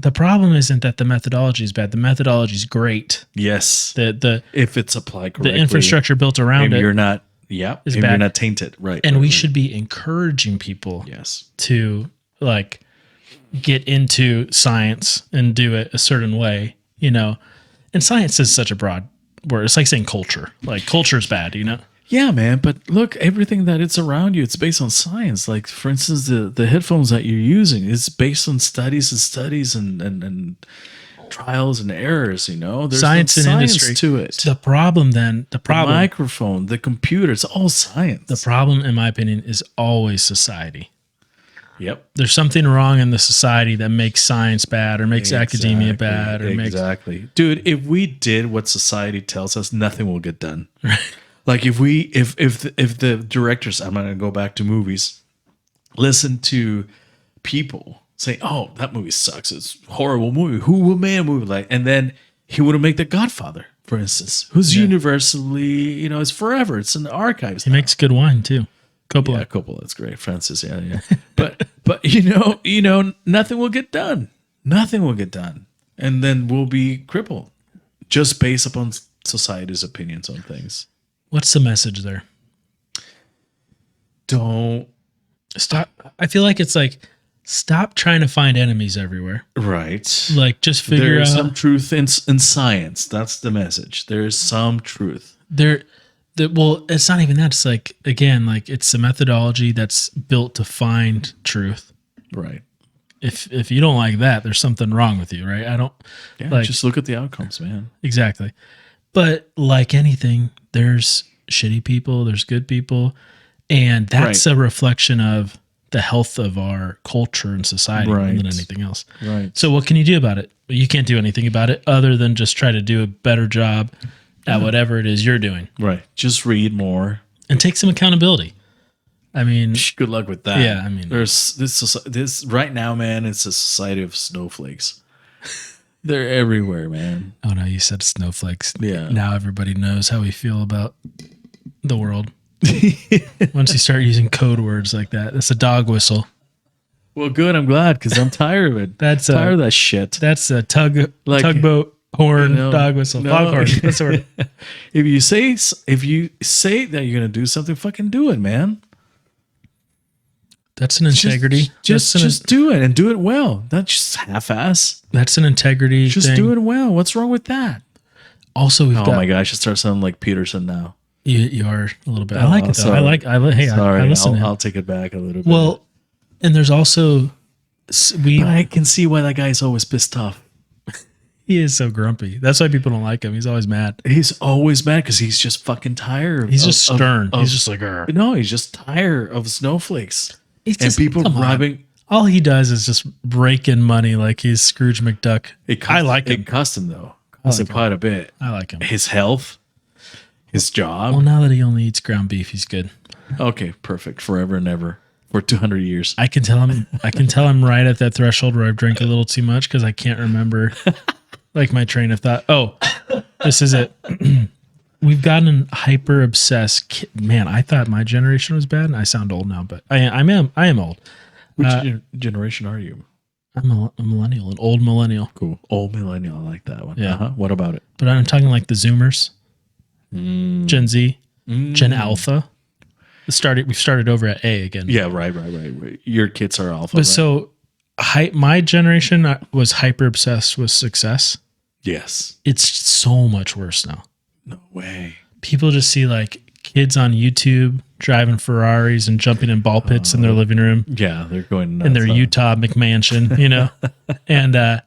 the problem isn't that the methodology is bad. The methodology is great. Yes. If it's applied correctly, the infrastructure built around it, you're not you're not tainted, right? And we should be encouraging people to like get into science and do it a certain way, And science is such a broad word. It's like saying culture. Like culture is bad, you know? Yeah, man. But look, everything that it's around you, it's based on science. Like, for instance, the headphones that you're using is based on studies and trials and errors. You know, there's Science and science industry to it. The problem, The microphone, the computer, it's all science. the problem, in my opinion, is always society. Yep. There's something wrong in the society that makes science bad or makes academia bad or makes Dude, if we did what society tells us, nothing will get done. Like if the directors, I'm going to go back to movies, listen to people say, "Oh, that movie sucks. It's a horrible movie. Who will make a movie like?" And then he would have made The Godfather, for instance, who's universally, you know, it's forever. It's in the archives. He makes good wine too. Coppola. Yeah, Coppola, that's great. Francis, yeah. but you know, nothing will get done. Nothing will get done, and then we'll be crippled just based upon society's opinions on things. What's the message there? Don't Stop. I feel like it's like stop trying to find enemies everywhere. right. Like just figure There out is some truth in science. That's the message. There is some truth. well, it's not even that. It's like, again, like it's a methodology that's built to find truth. Right. If you don't like that, there's something wrong with you, right? I don't Yeah. like Just look at the outcomes, man. exactly. But like anything, there's shitty people, there's good people, and that's a reflection of the health of our culture and society more than anything else. Right. So what can you do about it? You can't do anything about it other than just try to do a better job at whatever it is you're doing. Right. Just read more. And take some accountability. I mean, Good luck with that. Yeah, I mean, there's this right now, man. It's a society of snowflakes. They're everywhere, man. oh no, you said snowflakes. Yeah. Now everybody knows how we feel about the world. Once you start using code words like that, that's a dog whistle. Well, good. I'm glad because I'm tired of it. That's tired of that shit. That's a Like, tugboat horn, you know, dog whistle, no. foghorn. That's sort of, If you say that you're gonna do something, fucking do it, man. that's an integrity. Just do it and do it well. Not just half-ass. That's an integrity. Just thing. do it well. What's wrong with that? Also, we've Oh got. my gosh, I start sounding like Peterson now. You are a little bit. I like it though. sorry. Hey, I listen. to him. I'll take it back a little bit. Well, and there's also but I can see why that guy's always pissed off. he is so grumpy. That's why people don't like him. He's always mad. He's always mad because he's just fucking tired. He's just stern. of- He's just like, "Arr." No, he's just tired of snowflakes He's and just- people come on. robbing. All he does is just rake in money like he's Scrooge McDuck. I like him. It cost him though. Cost him quite a bit. I like him. His health, his job. Well, now that he only eats ground beef, he's good. Okay, perfect. Forever and ever for 200 years. I can tell I'm right at that threshold where I've drank a little too much because I can't remember like my train of thought. Oh, this is it. We've gotten hyper obsessed. Man, I thought my generation was bad, and I sound old now, but I am old. Which generation are you? I'm a millennial, an old millennial. Cool. Old millennial. I like that one. Yeah. What about it? But I'm talking like the Zoomers, Gen Z, Gen Alpha. We've started over at A again. Yeah, right. Your kids are alpha. But right? so my generation was hyper obsessed with success. Yes. It's so much worse now. No way. People just see like kids on YouTube driving Ferraris and jumping in ball pits in their living room Yeah, they're going nuts. in their Utah McMansion, you know? And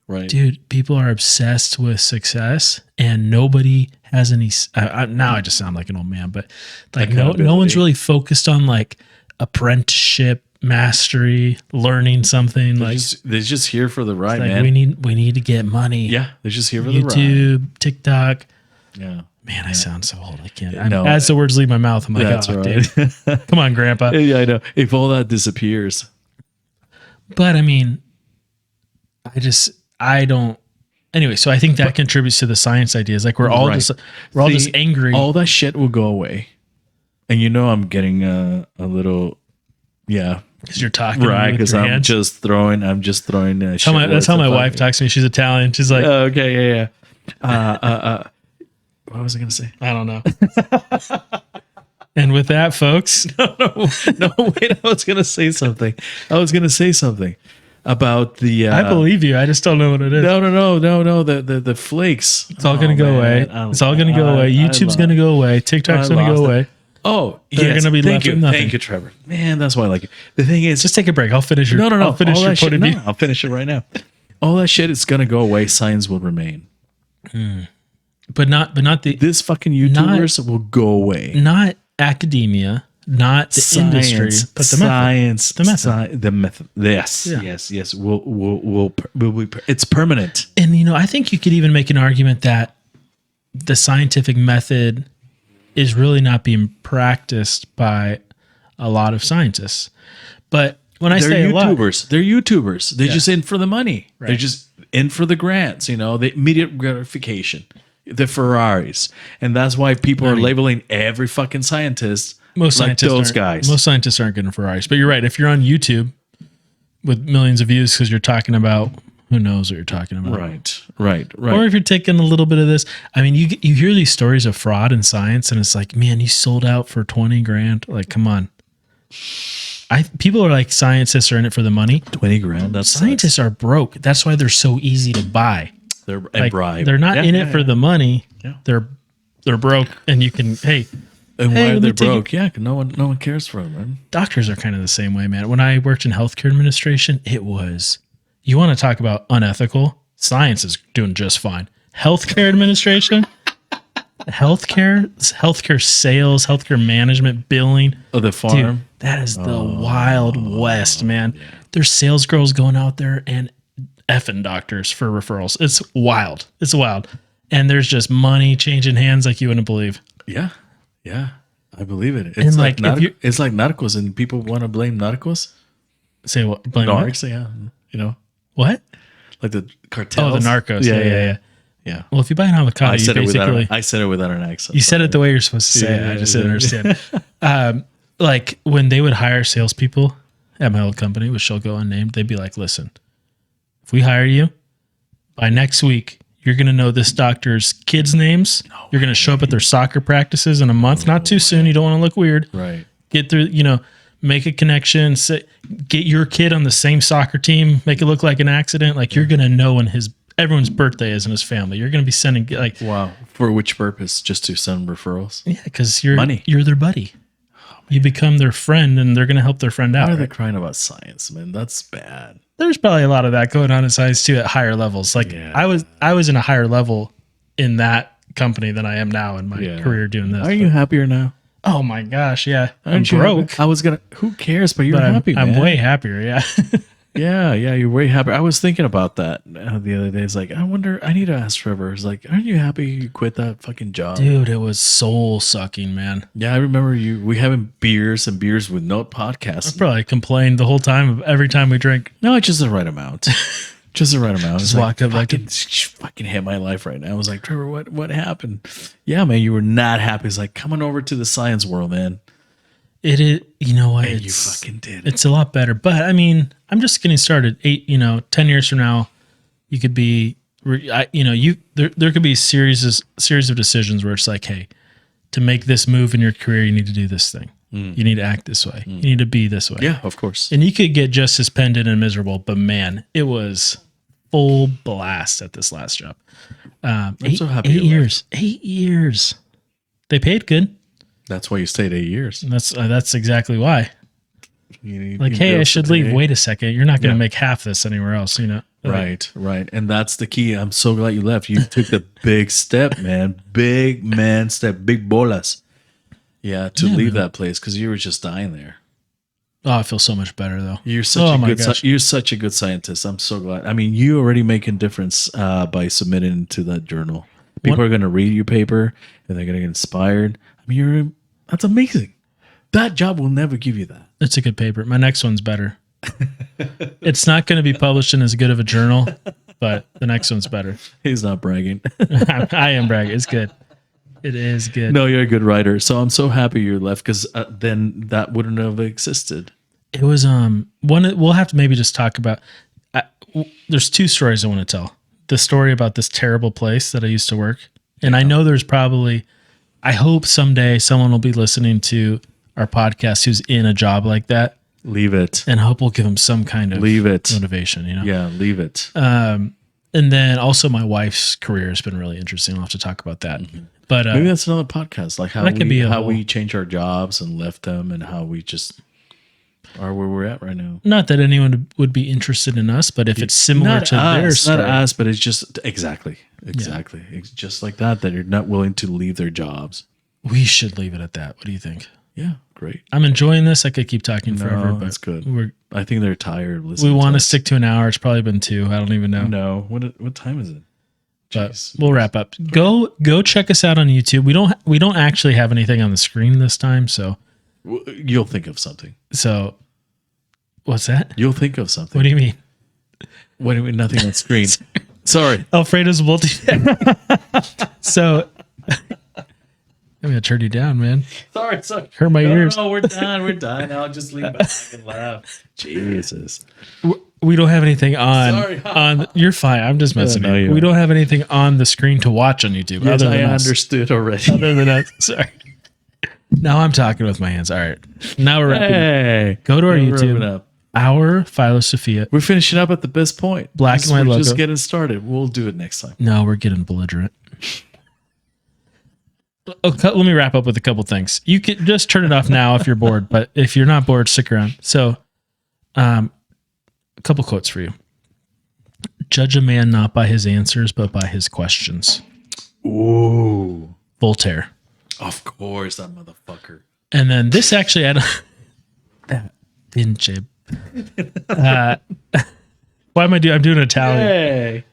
Right. dude, people are obsessed with success and nobody has any now I just sound like an old man, but like no one's really focused on like apprenticeship, mastery, learning something. They're just here for the ride, like man. we need to get money. Yeah, they're just here for the ride. YouTube, TikTok. Yeah. Man, I sound so old. I can't. No, as the words leave my mouth, I'm like, That's oh, right. dude. Come on, Grandpa. Yeah, I know. If all that disappears. But I mean, I don't. Anyway, so I think that contributes to the science ideas. Like we're all just angry. All that shit will go away. And you know I'm getting a little, yeah. Because you're talking Right, with because your I'm hands. just throwing That's how my wife talks to me. She's Italian. She's like, okay, yeah. What was I going to say? I don't know. And with that, folks, No, wait, I was going to say something. about the. I believe you. I just don't know what it is. No. The flakes. It's all going to go away. It's all going to go away. YouTube's going to go away. TikTok's going to go away. Oh, They're going to be left with nothing. Thank you, Trevor. Man, that's why I like it. The thing is, Just take a break. I'll finish your. no. I'll finish your point of view. I'll finish it right now. All that shit is going to go away. Science will remain. But not the This fucking YouTubers will go away. not academia, not the industry, but the science, The method. the method. Yes, Yeah. yes. Will be. It's permanent. And I think you could even make an argument that the scientific method is really not being practiced by a lot of scientists. But when I say YouTubers, they're YouTubers. They're just in for the money. Right. They're just in for the grants. The immediate gratification, the Ferraris, and that's why people are labeling every fucking scientist. most like scientists those aren't- guys. Most scientists aren't getting Ferraris. But you're right. If you're on YouTube with millions of views because you're talking about who knows what you're talking about. Right. Or if you're taking a little bit of this, I mean, you hear these stories of fraud in science, and it's like, man, you sold out for 20 grand. Like, come on. People are like, scientists are in it for the money. 20 grand. That's Scientists are broke. That's why they're so easy to buy. They're Like, bribed. they're not in it for the money. Yeah. They're broke, and you can And Hey, why are let they me take broke? Yeah, 'cause no one cares for them, man. doctors are kind of the same way, man. When I worked in healthcare administration, it was, you want to talk about unethical? Science is doing just fine. Healthcare administration, healthcare sales, healthcare management, billing. Oh, the Dude, farm. that is the Wild West, man. There's sales girls going out there and effing doctors for referrals. It's wild. It's wild. And there's just money changing hands like you wouldn't believe. Yeah, I believe it. It's And, like, like, if you- it's like narcos, and people want to blame narcos. Say what? Blame what? Narcs, yeah, What? like the cartels. Oh, the narcos. Yeah. Well, if you buy an avocado, I you said it basically without an accent. you said it the way you're supposed to say it. I just didn't understand. Like when they would hire salespeople at my old company, which shall go unnamed, they'd be like, "Listen, if we hire you, by next week, you're going to know this doctor's kids' names. You're going to show up at their soccer practices in a month. Not too soon. You don't want to look weird. Right. Get through, make a connection. Get your kid on the same soccer team. Make it look like an accident. Like you're going to know when everyone's birthday is in his family. You're going to be sending like, Wow. For which purpose? Just to send referrals? yeah, because you're Money. You're their buddy. You become their friend, and they're going to help their friend out. Why are they right? crying about science, man? That's bad. There's probably a lot of that going on in science too at higher levels. Like Yeah. I was in a higher level in that company than I am now in my career doing this. Are you happier now? Oh my gosh, yeah. Aren't I'm you broke, happy? Who cares? But you're but happy, man. I'm way happier. Yeah. Yeah, you're way happier. I was thinking about that the other day. It's like, I wonder, I need to ask Trevor. It's like, aren't you happy you quit that fucking job? Dude, it was soul sucking, man. Yeah, I remember we having beers with no podcast. I probably complained the whole time of every time we drink. No, it's just the right amount. Just the right amount. Just walked up like fucking hate my life right now. I was like, Trevor, what happened? Yeah, man, you were not happy. It's like, come on over to the science world, man. it is, you know what? And you fucking did it. It's a lot better. But I mean, I'm just getting started. 10 years from now, you could be, there could be a series of decisions where it's like, hey, to make this move in your career, you need to do this thing. You need to act this way. You need to be this way. Yeah, of course. And you could get just suspended and miserable, but man, it was full blast at this last job. I'm so happy 8 you years. 8 years. They paid good. That's why you stayed 8 years. That's exactly why. Hey, I should leave. Wait a second. You're not going to make half this anywhere else, Right. And that's the key. I'm so glad you left. You took the big step, man. Big man step. Big bolas. Yeah, to leave that place because you were just dying there. Oh, I feel so much better though. You're such a good scientist. I'm so glad. I mean, you already making a difference by submitting to that journal. People are going to read your paper and they're going to get inspired. I mean, that's amazing. That job will never give you that. It's a good paper. My next one's better. It's not going to be published in as good of a journal, but the next one's better. He's not bragging. I am bragging. It's good. It is good. No, you're a good writer. So I'm so happy you left because then that wouldn't have existed. It was one. We'll have to maybe just talk about. There's two stories I want to tell. The story about this terrible place that I used to work, and I know there's probably. I hope someday someone will be listening to our podcast who's in a job like that. Leave it. and hope will give them some kind of Leave it. motivation, you know? Yeah, leave it. And then also my wife's career has been really interesting. I'll have to talk about that. But Maybe that's another podcast, like that could be a how whole- we change our jobs and left them, and how we just are where we're at right now. not that anyone would be interested in us, but if it's similar Not to their us, story, not us, but it's just exactly. It's just like that you're not willing to leave their jobs. we should leave it at that. What do you think? Yeah, great. I'm enjoying this. I could keep talking forever, but that's good. we're I think they're tired of we listening. want to us. stick to an hour. It's probably been 2. I don't even know. No, what time is it? But Jeez. we'll wrap up. Go check us out on YouTube. We don't actually have anything on the screen this time, so You'll think of something. what's that? You'll think of something. What do you mean? What do you mean? Nothing on screen. Sorry. Alfredo's multi. So I'm gonna turn you down, man. Sorry. Hurt my ears. No, we're done. We're done. I'll just lean back and laugh. Jesus. We don't have anything on. Sorry. On you're fine. I'm just messing no, with you. you're We don't have anything on the screen to watch on YouTube. Yes, other I than us. understood already. Other than us. Sorry. Now I'm talking with my hands. All right. Now we're wrapping up. Hey, Go to our we're wrapping YouTube. up. Our Philosophia. We're finishing up at the best point. Black and white We're logo. just getting started. We'll do it next time. No, we're getting belligerent. Okay, let me wrap up with a couple things. You can just turn it off now if you're bored, but if you're not bored, stick around. So, a couple quotes for you. Judge a man not by his answers, but by his questions. Ooh. Voltaire. Of course, that motherfucker. And then this actually, I don't. Pinche. Why am I doing? I'm doing Italian. Hey.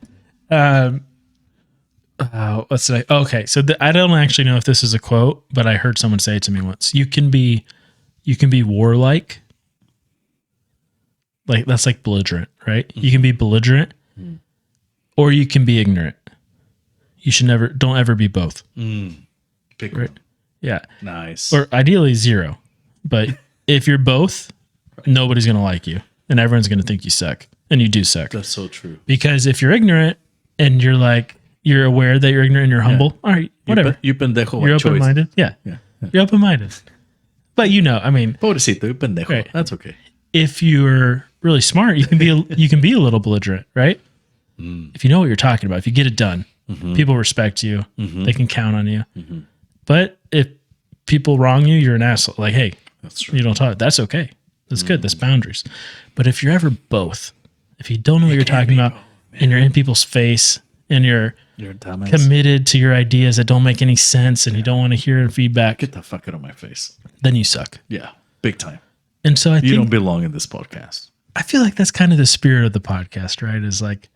What's the okay? So I don't actually know if this is a quote, but I heard someone say it to me once. You can be warlike. Like that's like belligerent, right? You can be belligerent, or you can be ignorant. You should don't ever be both. Pick Right. one. Yeah. Nice. Or ideally 0. But if you're both, nobody's going to like you and everyone's going to think you suck, and you do suck. That's so true. Because if you're ignorant and you're aware that you're ignorant and you're humble, all right, whatever. You pendejo. You're choice. open-minded. Yeah. You're open-minded. But I mean, Pobrecito, you pendejo. Right. That's okay. if you're really smart, you can be a little belligerent, right? If you know what you're talking about, if you get it done, people respect you. They can count on you. But if people wrong you, you're an asshole. Like, hey, That's true. you don't talk. That's okay. That's good. That's boundaries. But if you're ever both, if you don't know what you're talking about, and you're in people's face, and you're You're a dumbass. committed to your ideas that don't make any sense, and you don't want to hear feedback, Get the fuck out of my face. then you suck. Yeah, big time. And so I You think don't belong in this podcast. I feel like that's kind of the spirit of the podcast, right? Is like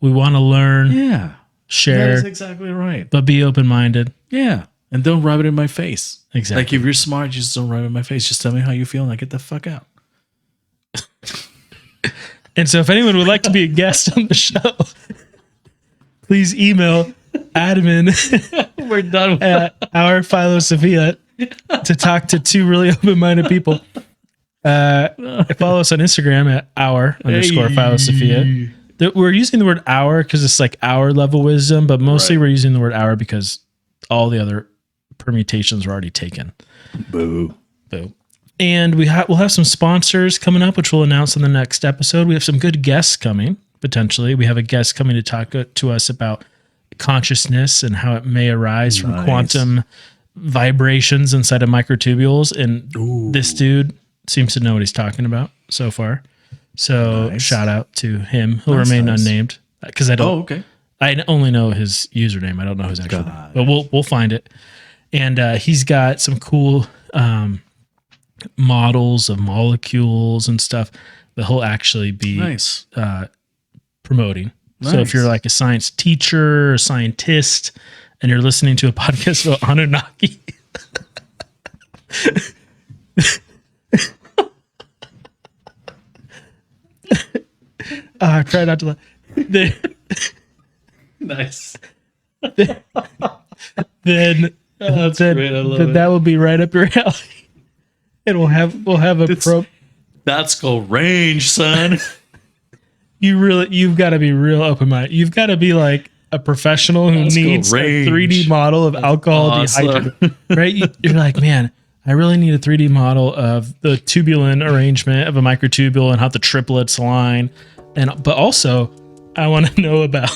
we want to learn, Yeah, that share, is exactly right. but be open-minded. Yeah, and don't rub it in my face. Exactly. Like if you're smart, just don't rub it in my face. Just tell me how you feel, and I get the fuck out. And so if anyone would like to be a guest on the show, please email admin We're done with at our Philosophia to talk to 2 really open-minded people. Follow us on Instagram at our_Philosophia. We're using the word hour because it's like our level wisdom, but mostly Right. we're using the word hour because all the other permutations were already taken. Boo. Boo. And we'll have some sponsors coming up, which we'll announce in the next episode. We have some good guests coming, potentially. We have a guest coming to talk to us about consciousness and how it may arise from Nice. quantum vibrations inside of microtubules. And this dude seems to know what he's talking about so far. So Nice. shout out to him. He'll That's remain nice. unnamed because I don't. Oh, okay. I only know his username. I don't know his actual name, Got but we'll find it. And he's got some cool models of molecules and stuff that he'll actually be Nice. promoting. So if Nice. you're like a science teacher or scientist and you're listening to a podcast about Anunnaki, I try not to laugh. Nice. Then That's then, great. I love then it. that will be right up your alley. And we'll have a pro. That's called range, son. You've got to be real open minded. You've got to be like a professional who Let's go needs a range. 3D model of alcohol awesome. dehydrated. Right? You're like, man, I really need a 3D model of the tubulin arrangement of a microtubule and how the triplets align. But also, I want to know about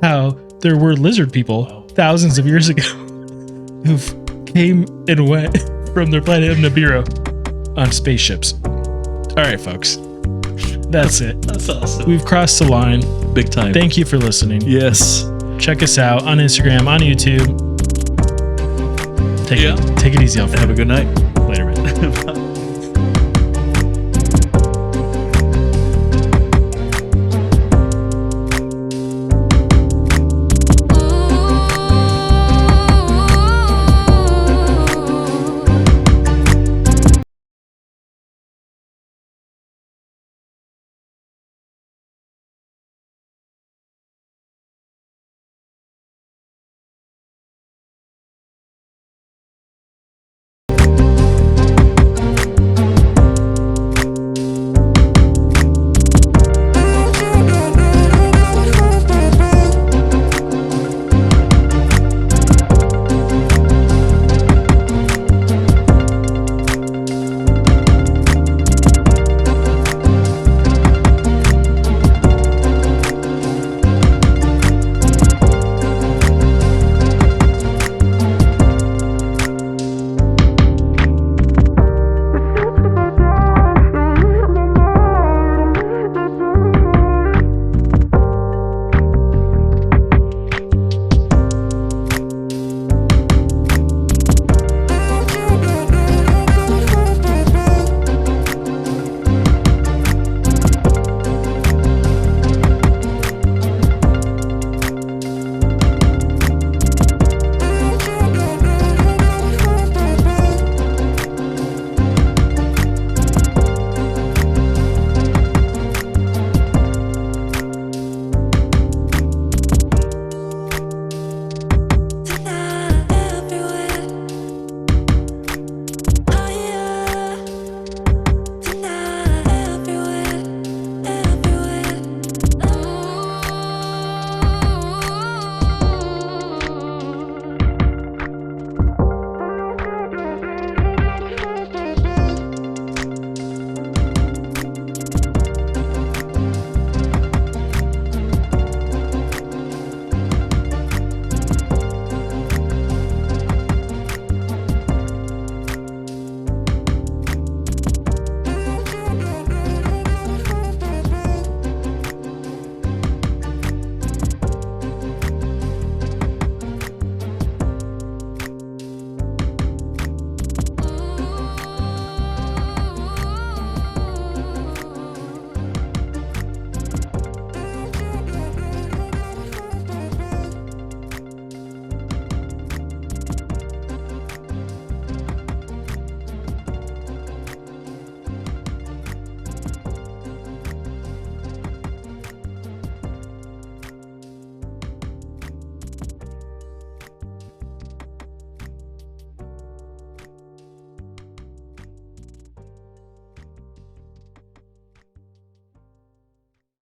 how there were lizard people thousands of years ago who came and went from their planet of Nibiru on spaceships. All right, folks. That's it. That's awesome. We've crossed the line. Big time. Thank you for listening. Yes. Check us out on Instagram, on YouTube. Take it easy, Alfred. Have a good night. Later, man. Bye.